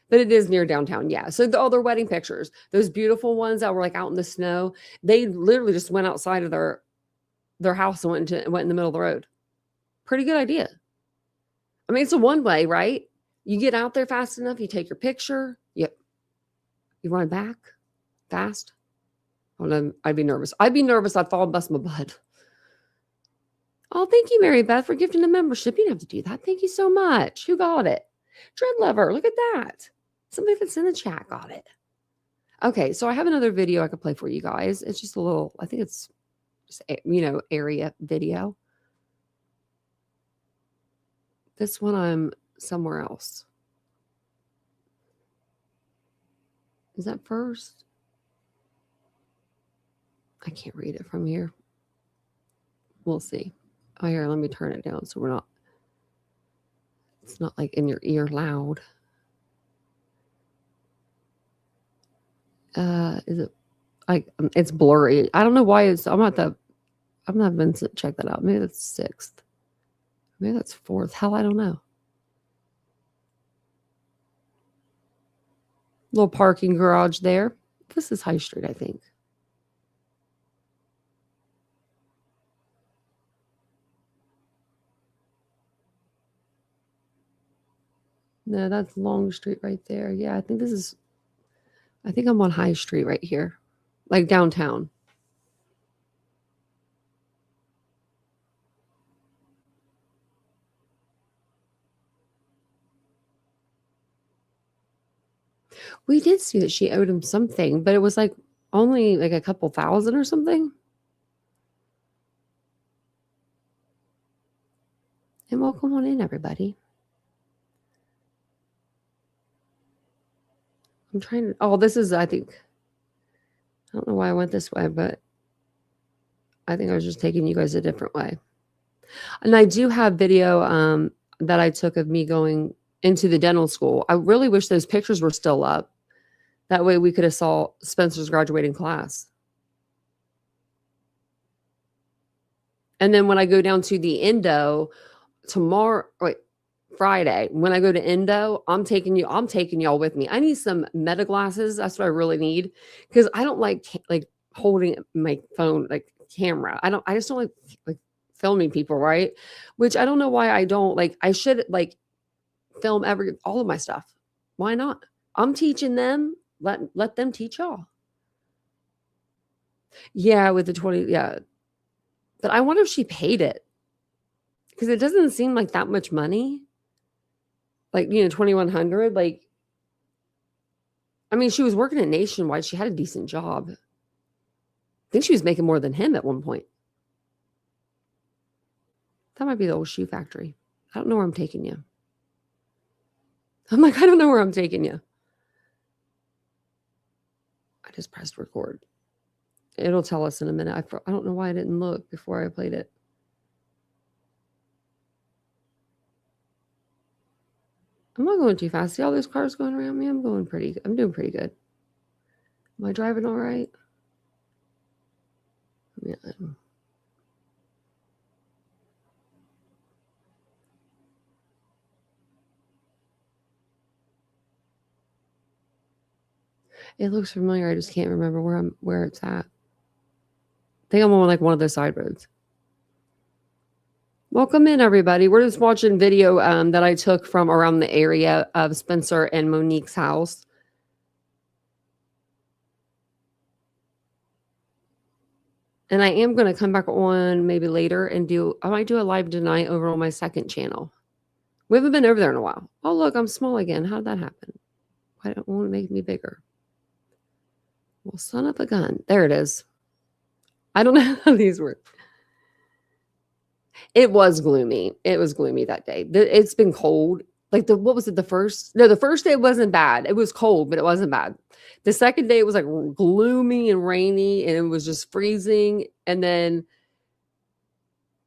But it is near downtown, yeah. So all their wedding pictures, those beautiful ones that were like out in the snow, they literally just went outside of their house and went in the middle of the road. Pretty good idea. I mean, it's a one way, right? You get out there fast enough, you take your picture, you run back fast. Oh, no, I'd be nervous. I'd fall and bust my butt. Oh, thank you, Mary Beth, for gifting the membership. You didn't have to do that. Thank you so much. Who got it? Dread Lover, look at that. Somebody that's in the chat got it. Okay, so I have another video I could play for you guys. It's just a little, I think it's just, area video. This one, I'm somewhere else. Is that first? I can't read it from here. We'll see. Oh, here, let me turn it down so it's not like in your ear loud. Is it like it's blurry? I don't know why I'm not been to check that out. Maybe that's 6th. Maybe that's 4th. Hell, I don't know. Little parking garage there. This is High Street, I think. No, that's Long Street right there. Yeah, I think I'm on High Street right here, like downtown. We did see that she owed him something, but it was like only like a couple thousand or something. And welcome on in, everybody. I'm trying to, this is, I don't know why I went this way, but I think I was just taking you guys a different way. And I do have video that I took of me going into the dental school. I really wish those pictures were still up. That way we could have saw Spencer's graduating class. And then when I go down to the endo Friday, when I go to endo, I'm taking y'all with me. I need some meta glasses. That's what I really need. Because I don't like holding my phone, like camera. I just don't like filming people, right? Which I don't know why I don't. Like, I should film all of my stuff. Why not? I'm teaching them. Let them teach y'all. Yeah, with the 20, yeah. But I wonder if she paid it. Because it doesn't seem like that much money. Like, $2,100. Like, I mean, she was working at Nationwide. She had a decent job. I think she was making more than him at one point. That might be the old shoe factory. I don't know where I'm taking you. I'm like, I don't know where I'm taking you. I just pressed record. It'll tell us in a minute. I don't know why I didn't look before I played it. I'm not going too fast. See all those cars going around me? I'm doing pretty good. Am I driving all right? Yeah. It looks familiar. I just can't remember where it's at. I think I'm on one of those side roads. Welcome in, everybody. We're just watching video that I took from around the area of Spencer and Monique's house. And I am going to come back on maybe later and I might do a live tonight over on my second channel. We haven't been over there in a while. Oh, look, I'm small again. How did that happen? Why don't want to make me bigger? Well, son of a gun. There it is. I don't know how these work. It was gloomy. It was gloomy that day. It's been cold. Like what was it? The first day wasn't bad. It was cold, but it wasn't bad. The second day it was like gloomy and rainy and it was just freezing. And then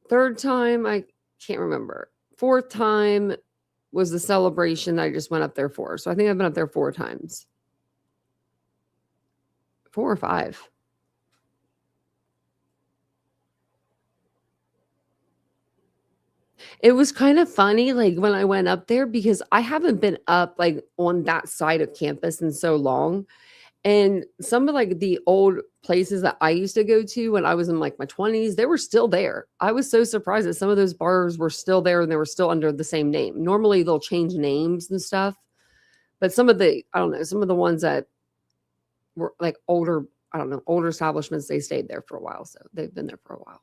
third time, I can't remember. Fourth time was the celebration that I just went up there for. So I think I've been up there 4 times. 4 or 5. It was kind of funny, like, when I went up there because I haven't been up, like, on that side of campus in so long, and some of, like, the old places that I used to go to when I was in, like, my 20s, they were still there. I was so surprised that some of those bars were still there and they were still under the same name. Normally, they'll change names and stuff, but some of the I don't know, some of the ones that were, like, older I don't know, older establishments, they stayed there for a while, so they've been there for a while.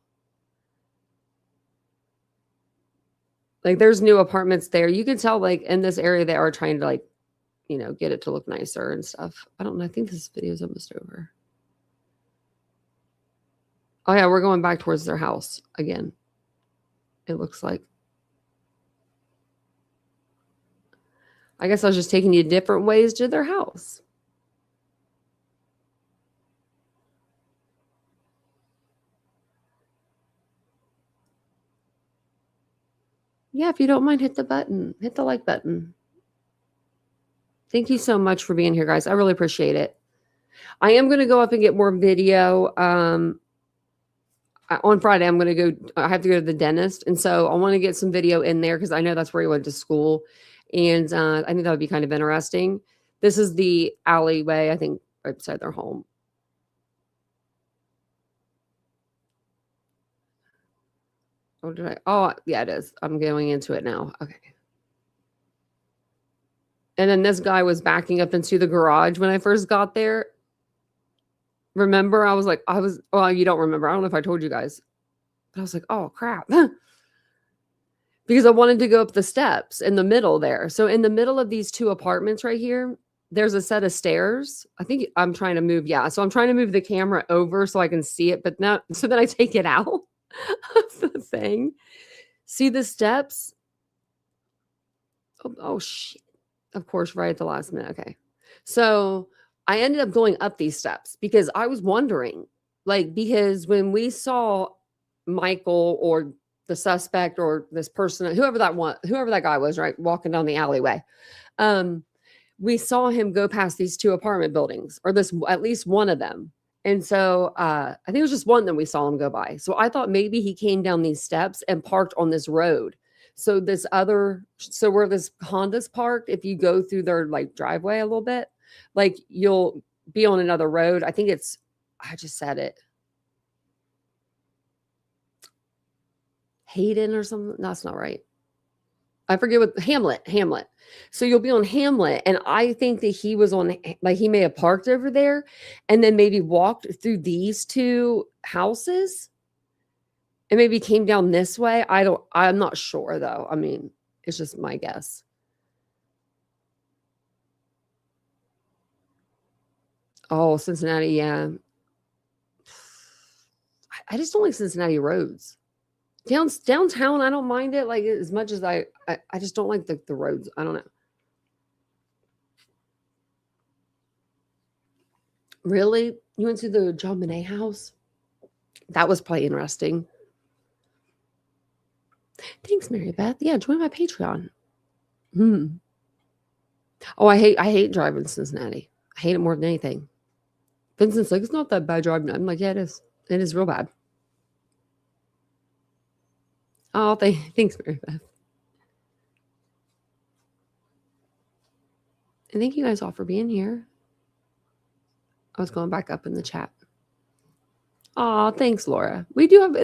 Like, there's new apartments there. You can tell, like, in this area, they are trying to, like, get it to look nicer and stuff. I don't know. I think this video is almost over. Oh, yeah, we're going back towards their house again. It looks like. I guess I was just taking you different ways to their house. Yeah, if you don't mind, hit the button. Hit the like button. Thank you so much for being here, guys. I really appreciate it. I am going to go up and get more video. On Friday, I have to go to the dentist. And so I want to get some video in there because I know that's where he went to school. And I think that would be kind of interesting. This is the alleyway, I think, right beside their home. Oh, did I? Oh, yeah, it is. I'm going into it now. Okay. And then this guy was backing up into the garage when I first got there. Remember, well, you don't remember. I don't know if I told you guys. But I was like, oh, crap. Because I wanted to go up the steps in the middle there. So in the middle of these 2 apartments right here, there's a set of stairs. I think I'm trying to move. Yeah. So I'm trying to move the camera over so I can see it. But now, so then I take it out of the thing. See the steps? Oh, shit. Of course, right at the last minute. Okay. So I ended up going up these steps because I was wondering, like, because when we saw Michael or the suspect or this person, whoever that guy was, right, walking down the alleyway, we saw him go past these 2 apartment buildings, or at least one of them. And so I think it was just one that we saw him go by. So I thought maybe he came down these steps and parked on this road. So where this Honda's parked, if you go through their like driveway a little bit, like you'll be on another road. I just said it. Hayden or something. That's not right. I forget what Hamlet. So you'll be on Hamlet. And I think that he was he may have parked over there and then maybe walked through these 2 houses. And maybe came down this way. I'm not sure though. I mean, it's just my guess. Oh, Cincinnati, yeah. I just don't like Cincinnati roads. Downtown, I don't mind it like as much as I just don't like the roads. I don't know. Really? You went to the John Bonet house? That was probably interesting. Thanks, Mary Beth. Yeah, join my Patreon. Oh, I hate driving to Cincinnati. I hate it more than anything. Vincent's like, it's not that bad driving. I'm like, yeah, it is. It is real bad. Oh, thanks, Mary Beth. And thank you guys all for being here. I was going back up in the chat. Oh, thanks, Laura. We do have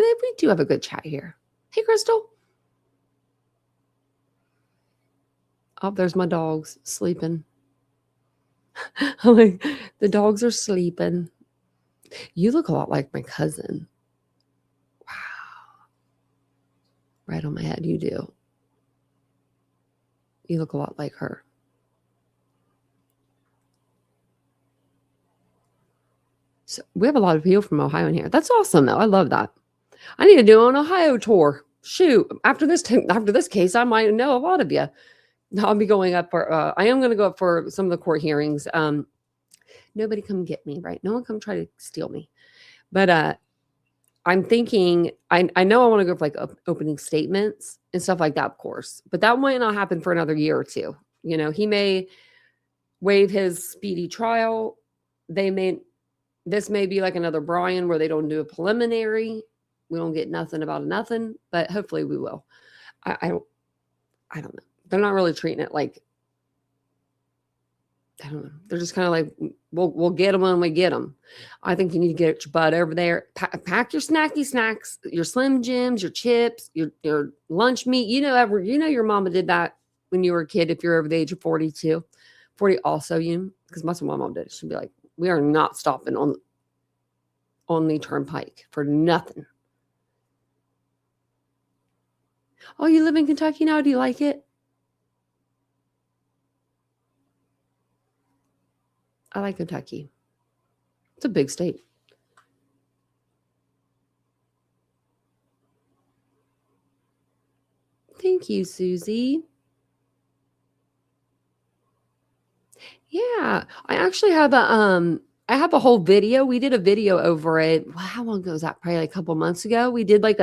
a good chat here. Hey, Crystal. Oh, there's my dogs sleeping. I'm like, the dogs are sleeping. You look a lot like my cousin. Wow. Right on my head, you do. You look a lot like her. So we have a lot of people from Ohio in here. That's awesome, though. I love that. I need to do an Ohio tour. shoot, after this case, I might know a lot of you. I'll be going up for, I am going to go up for some of the court hearings. Nobody come get me, right? No one come try to steal me. But I'm thinking, I know I want to go for like opening statements and stuff like that, of course, but that might not happen for another year or two. You know, he may waive his speedy trial. This may be like another Brian where they don't do a preliminary. We don't get nothing about nothing, but hopefully we will. I don't know. They're not really treating it like, I don't know. They're just kind of like, we'll get them when we get them. I think you need to get your butt over there. Pack your snacky snacks, your Slim Jims, your chips, your lunch meat. You know your mama did that when you were a kid. If you're over the age of 42, 40 also, because that's what my mom did. She'd be like, we are not stopping on the turnpike for nothing. Oh, you live in Kentucky now? Do you like it? I like Kentucky. It's a big state. Thank you, Susie. Yeah, I actually have a whole video. We did a video over it. Wow, how long ago was that? Probably like a couple months ago. We did like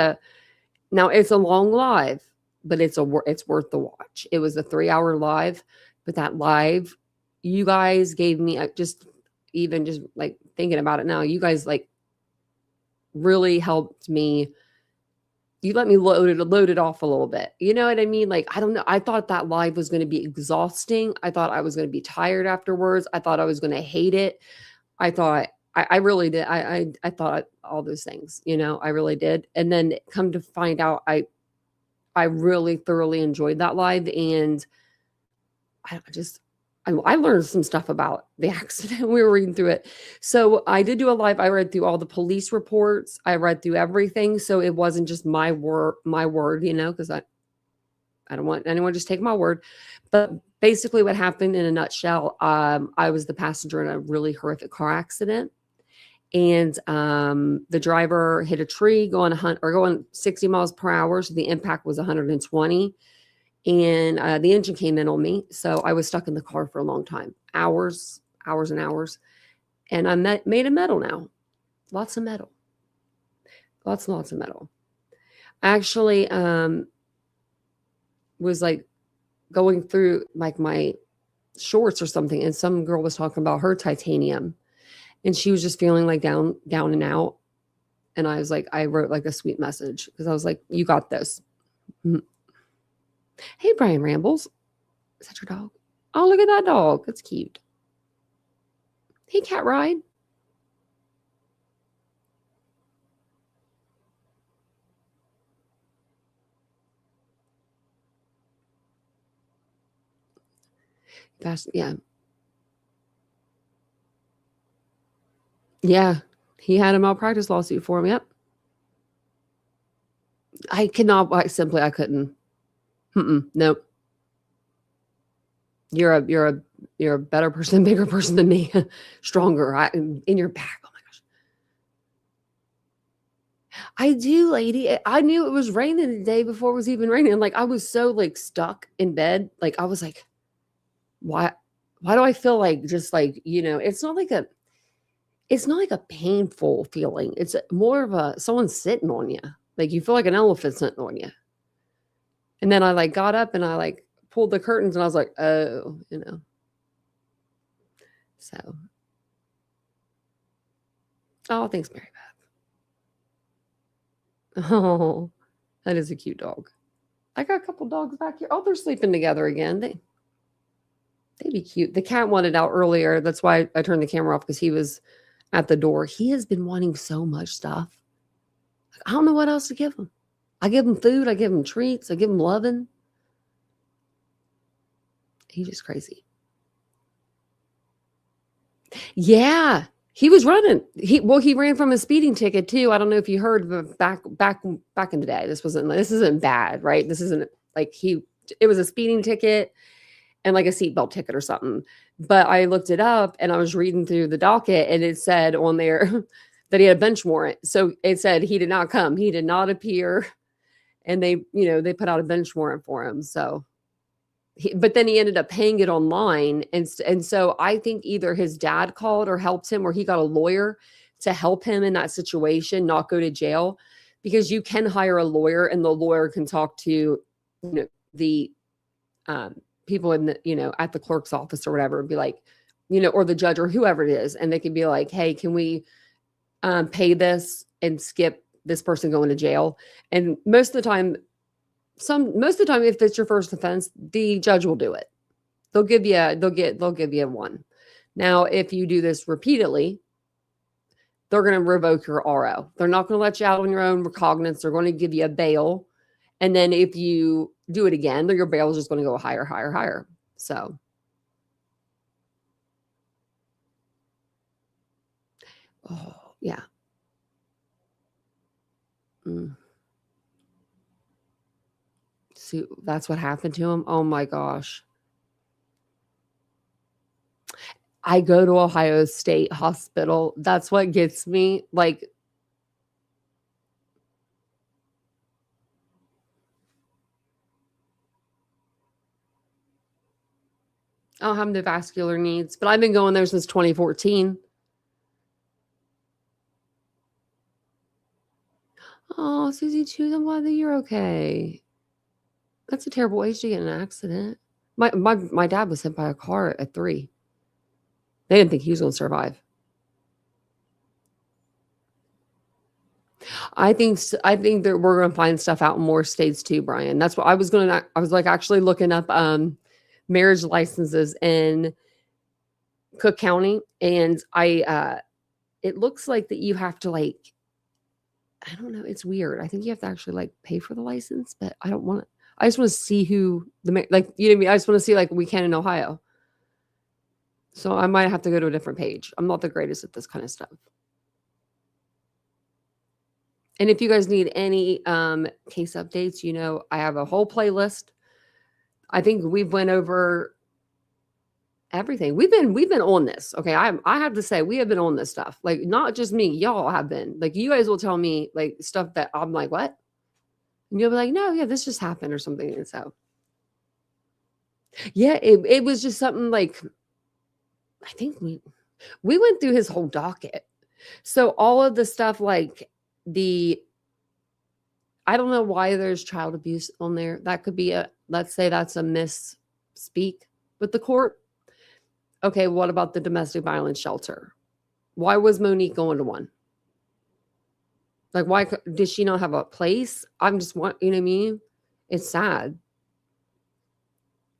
now it's a long live, but it's worth the watch. It was a 3-hour live, but that live, you guys gave me just like thinking about it now, you guys like really helped me. You let me load it off a little bit. You know what I mean? Like, I don't know. I thought that live was going to be exhausting. I thought I was going to be tired afterwards. I thought I was going to hate it. I thought I really did. I thought all those things, I really did. And then come to find out, I really thoroughly enjoyed that live. And I learned some stuff about the accident. We were reading through it. So I did do a live. I read through all the police reports. I read through everything. So it wasn't just my word, because I don't want anyone to just take my word. But basically what happened in a nutshell, I was the passenger in a really horrific car accident. And the driver hit a tree going 60 miles per hour. So the impact was 120. And the engine came in on me. So I was stuck in the car for a long time, hours and hours. And I made of metal now. Lots of metal. Lots and lots of metal. I actually was like going through like my shorts or something. And some girl was talking about her titanium. And she was just feeling like down and out. And I was like, I wrote like a sweet message because I was like, you got this. Hey, Brian Rambles. Is that your dog? Oh, look at that dog. That's cute. Hey, Cat Ride. Yeah. Yeah. He had a malpractice lawsuit for him. Yep. I couldn't. Nope. You're a better person, bigger person than me, stronger. In your back. Oh my gosh. I do, lady. I knew it was raining the day before it was even raining. Like I was so like stuck in bed. Like I was like, why do I feel like just like, it's not like a painful feeling. It's more of someone sitting on you. Like you feel like an elephant sitting on you. And then I like got up and I like pulled the curtains and I was like, oh, So. Oh, thanks, Mary Beth. Oh, that is a cute dog. I got a couple dogs back here. Oh, they're sleeping together again. They'd be cute. The cat wanted out earlier. That's why I turned the camera off because he was at the door. He has been wanting so much stuff. I don't know what else to give him. I give him food. I give him treats. I give him loving. He's just crazy. Yeah, he was running. He ran from a speeding ticket too. I don't know if you heard, but back in the day, this isn't bad, right? This isn't like it was a speeding ticket and like a seatbelt ticket or something. But I looked it up and I was reading through the docket and it said on there that he had a bench warrant. So it said he did not come. He did not appear. and they put out a bench warrant for him. So, but then he ended up paying it online, and so I think either his dad called or helped him, or he got a lawyer to help him in that situation, not go to jail, because you can hire a lawyer, and the lawyer can talk to the people in the at the clerk's office or whatever, and be like, or the judge or whoever it is, and they can be like, hey, can we pay this and skip this person going to jail? And most of the time, if it's your first offense, the judge will do it. They'll give you one. Now, if you do this repeatedly, they're going to revoke your RO. They're not going to let you out on your own recognizance. They're going to give you a bail. And then if you do it again, then your bail is just going to go higher, higher, higher. So. Oh, yeah. See, that's what happened to him. Oh my gosh. I go to Ohio State Hospital. That's what gets me. Like, I don't have the vascular needs, but I've been going there since 2014. Oh, Susie Chews, I'm glad that you're okay. That's a terrible age to get in an accident. My dad was hit by a car at 3. They didn't think he was going to survive. I think that we're going to find stuff out in more states too, Brian. That's what I was actually looking up marriage licenses in Cook County, and it looks like that you have to I don't know. It's weird. I think you have to actually pay for the license, but I don't want to. I just want to see who I just want to see we can in Ohio. So I might have to go to a different page. I'm not the greatest at this kind of stuff. And if you guys need any case updates, I have a whole playlist. I think we've went over everything. We've been on this. Okay. I have to say we have been on this stuff. Not just me, y'all have been. You guys will tell me stuff that I'm like, what? And you'll be like, no, yeah, this just happened or something. And so yeah, it was just something I think we went through his whole docket. So all of the stuff I don't know why there's child abuse on there. That could be let's say that's a misspeak with the court. Okay, what about the domestic violence shelter? Why was Monique going to one? Why did she not have a place? I'm just you know what I mean? It's sad.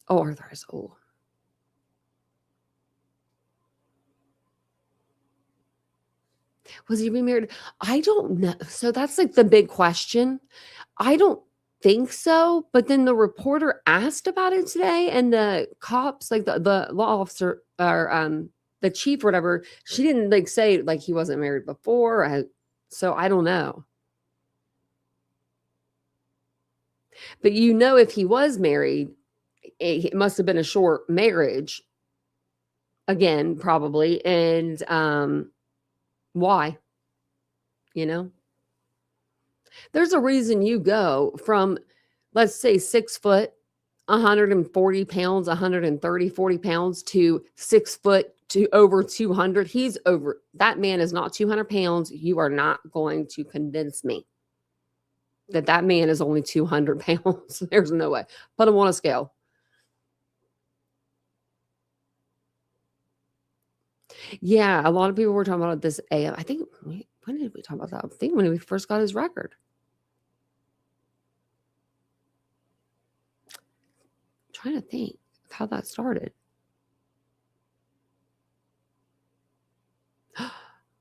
Oh, arthritis. Oh. Was he remarried? I don't know. So that's the big question. I don't think so. But then the reporter asked about it today, and the cops, the law officer or the chief or whatever, she didn't say he wasn't married before. So I don't know. But if he was married, it must have been a short marriage. Again, probably. And why? There's a reason you go from, let's say, 6 foot, 140 pounds, 130, 40 pounds to 6 foot to over 200. That man is not 200 pounds. You are not going to convince me that man is only 200 pounds. There's no way. Put him on a scale. Yeah, a lot of people were talking about this AM. I think, when did we talk about that? I think when we first got his record. I'm trying to think of how that started.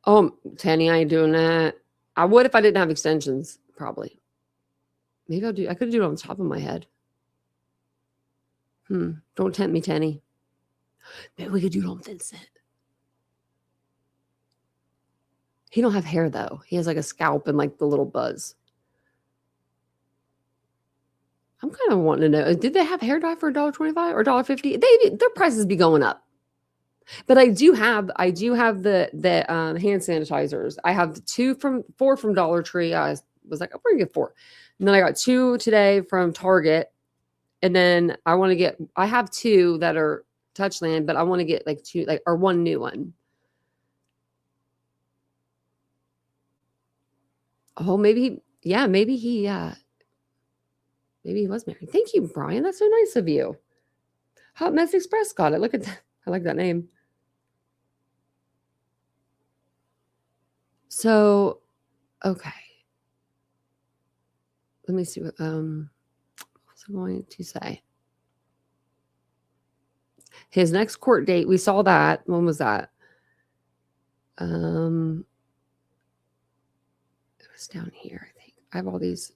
Oh, Tenny, I ain't doing that. I would if I didn't have extensions, probably. Maybe I'll do. I could do it on top of my head. Don't tempt me, Tenny. Maybe we could do it on Vincent. He don't have hair though. He has a scalp and the little buzz. I'm kind of wanting to know, did they have hair dye for $1.25 or $1.50? Their prices be going up. But I do have the hand sanitizers. I have 4 from Dollar Tree. was like, I'm going to get 4. And then I got 2 today from Target. And then I have 2 that are Touchland, but I want to get like 2, or 1 new one. Oh, maybe he was married. Thank you, Brian. That's so nice of you. Hot Mess Express got it. Look at that. I like that name. So, okay. Let me see what was I going to say? His next court date, we saw that. When was that? It was down here, I think. I have all these.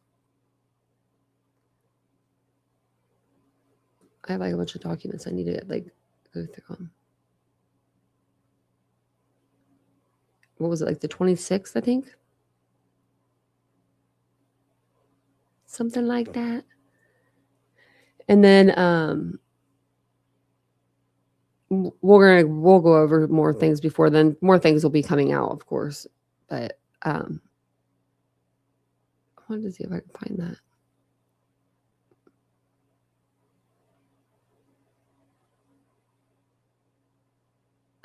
I have like a bunch of documents I need to like go through them. What was it, like the 26th, I think? Something like that. And then we'll go over more things before then. More things will be coming out, of course. But I wanted to see if I could find that.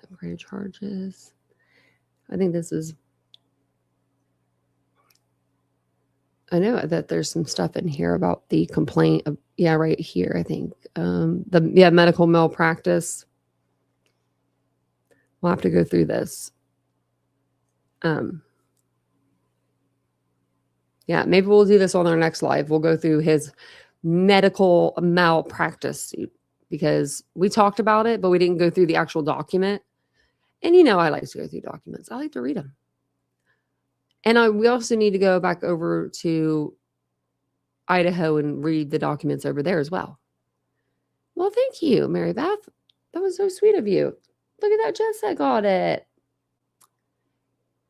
Upgrade charges. I think this is. I know that there's some stuff in here about the complaint of, right here, I think. Medical malpractice. We'll have to go through this. Maybe we'll do this on our next live. We'll go through his medical malpractice suit because we talked about it, but we didn't go through the actual document. And I like to go through documents. I like to read them. And we also need to go back over to Idaho and read the documents over there as well. Well, thank you, Mary Beth. That was so sweet of you. Look at that, Jessica got it.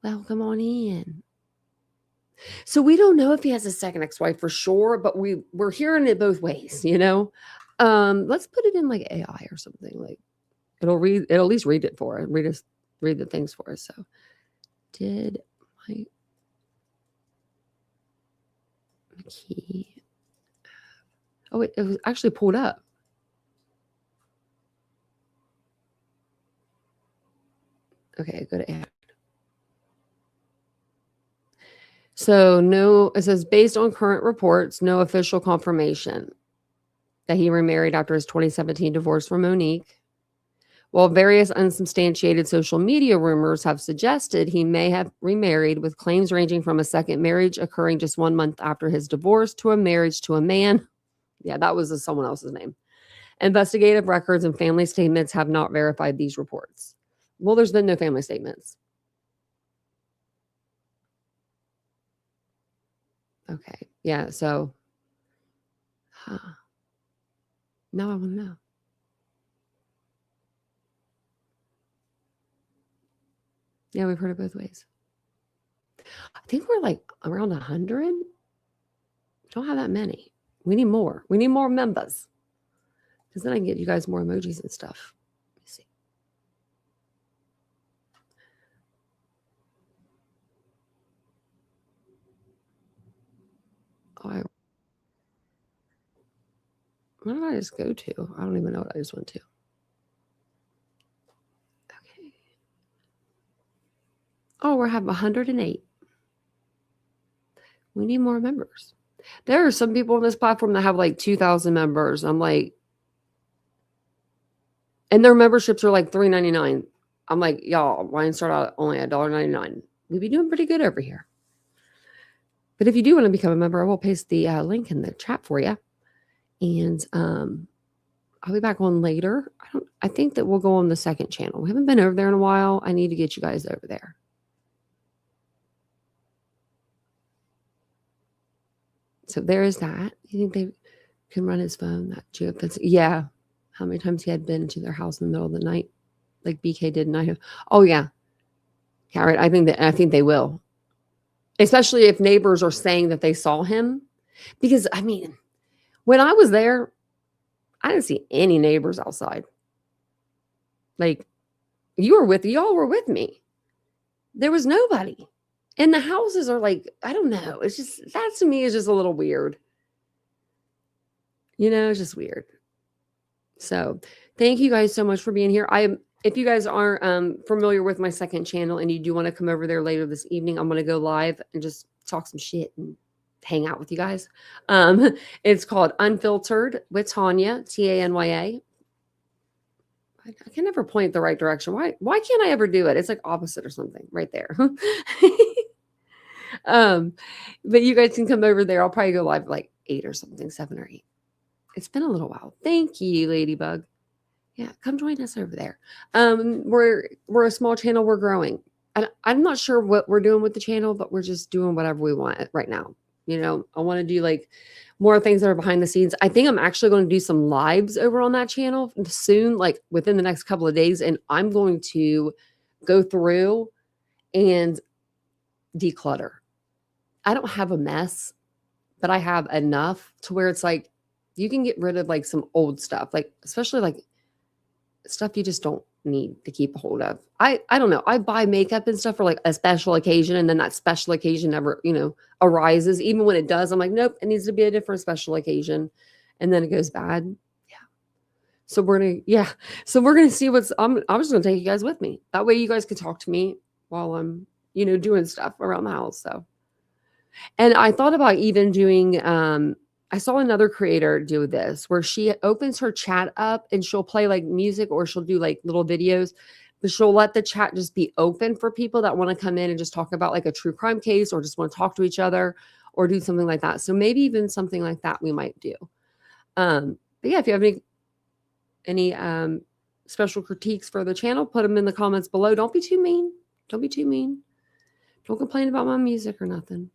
Well, come on in. So we don't know if he has a second ex-wife for sure, but we're hearing it both ways, Let's put it in like AI or something. Like it'll at least read it for us, read the things for us. So did my key. Oh, it was actually pulled up. Okay, go to add. So it says based on current reports, no official confirmation that he remarried after his 2017 divorce from Monique. While various unsubstantiated social media rumors have suggested he may have remarried, with claims ranging from a second marriage occurring just 1 month after his divorce to a marriage to a man. Yeah, that was someone else's name. Investigative records and family statements have not verified these reports. Well, there's been no family statements. Okay. Yeah, so now I want to know. Yeah, we've heard it both ways. I think we're like around 100. We don't have that many. We need more. We need more members. Because then I can get you guys more emojis and stuff. Let me see. Where did I just go to? I don't even know what I just went to. Okay. Oh, we're having 108. We need more members. There are some people on this platform that have like 2,000 members. I'm like, and their memberships are like $3.99. I'm like, y'all, why didn't start out only at $1.99? We'd be doing pretty good over here. But if you do want to become a member, I will paste the link in the chat for you. And I'll be back on later. I think that we'll go on the second channel. We haven't been over there in a while. I need to get you guys over there. So there is that. You think they can run his phone? That geofence? Yeah. How many times he had been to their house in the middle of the night, like BK did? Oh yeah. Yeah, right. I think they will, especially if neighbors are saying that they saw him. Because I mean, when I was there, I didn't see any neighbors outside. Like y'all were with me. There was nobody. And the houses are like, I don't know. It's just, that to me is just a little weird. You know, it's just weird. So thank you guys so much for being here. If you guys aren't familiar with my second channel and you do want to come over there later this evening, I'm going to go live and just talk some shit and hang out with you guys. It's called Unfiltered with Tanya, Tanya. I can never point the right direction. Why can't I ever do it? It's like opposite or something right there. But you guys can come over there. I'll probably go live at like 8 or something, 7 or 8. It's been a little while. Thank you, Ladybug. Yeah, come join us over there. We're a small channel. We're growing. And I'm not sure what we're doing with the channel, but we're just doing whatever we want right now. You know, I want to do like more things that are behind the scenes. I think I'm actually going to do some lives over on that channel soon, like within the next couple of days. And I'm going to go through and declutter. I don't have a mess, but I have enough to where it's like, you can get rid of like some old stuff, like especially like stuff you just don't need to keep a hold of. I don't know. I buy makeup and stuff for like a special occasion, and then that special occasion never, arises. Even when it does, I'm like, nope, it needs to be a different special occasion. And then it goes bad. Yeah. So we're gonna see what's I'm just gonna take you guys with me. That way you guys can talk to me while I'm, doing stuff around the house. So, and I thought about even doing I saw another creator do this where she opens her chat up and she'll play like music or she'll do like little videos, but she'll let the chat just be open for people that want to come in and just talk about like a true crime case or just want to talk to each other or do something like that. So maybe even something like that we might do. But yeah, if you have any special critiques for the channel, put them in the comments below. Don't be too mean. Don't be too mean. Don't complain about my music or nothing.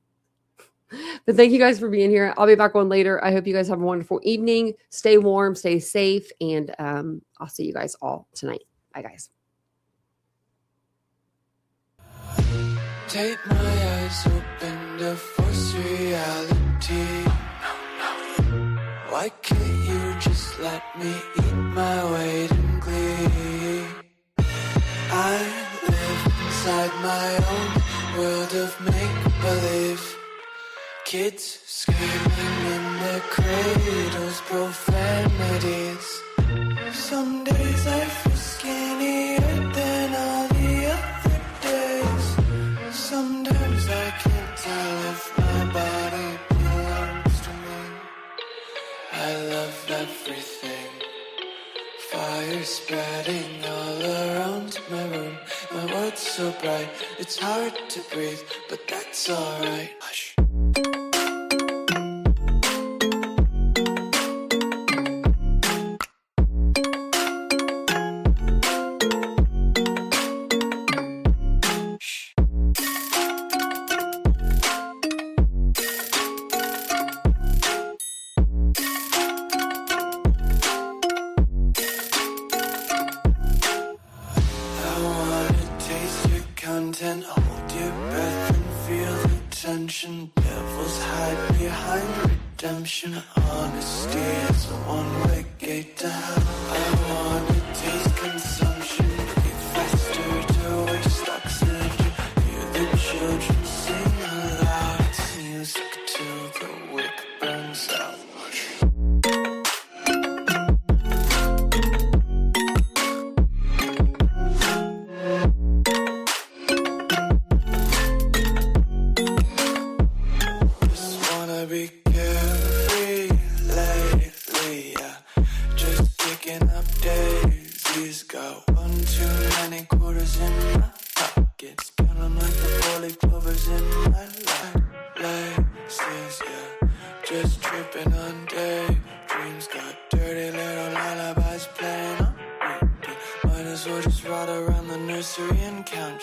But thank you guys for being here. I'll be back on later. I hope you guys have a wonderful evening. Stay warm, stay safe, and I'll see you guys all tonight. Bye, guys. Take my eyes open to force reality. Why can't you just let me eat my weight in glee? I live inside my own world of make-believe. Kids screaming in their cradles, profanities. Some days I feel skinnier than all the other days. Sometimes I can't tell if my body belongs to me. I love everything. Fire spreading all around my room. My world's so bright, it's hard to breathe, but that's alright. Hush. Hold your breath and feel the tension. Devils hide behind redemption. Honesty is a one-way gate to hell. I wanna taste consumption. Breathe faster to waste oxygen. Hear the children sing aloud. It's music till the wick burns out. Be carefree lately, yeah. Just picking up daisies. Got one too many quarters in my pockets. Count 'em like the 4-leaf clovers in my laces, yeah. Just tripping on daydreams. Got dirty little lullabies playing on repeat. Might as well just ride around the nursery and count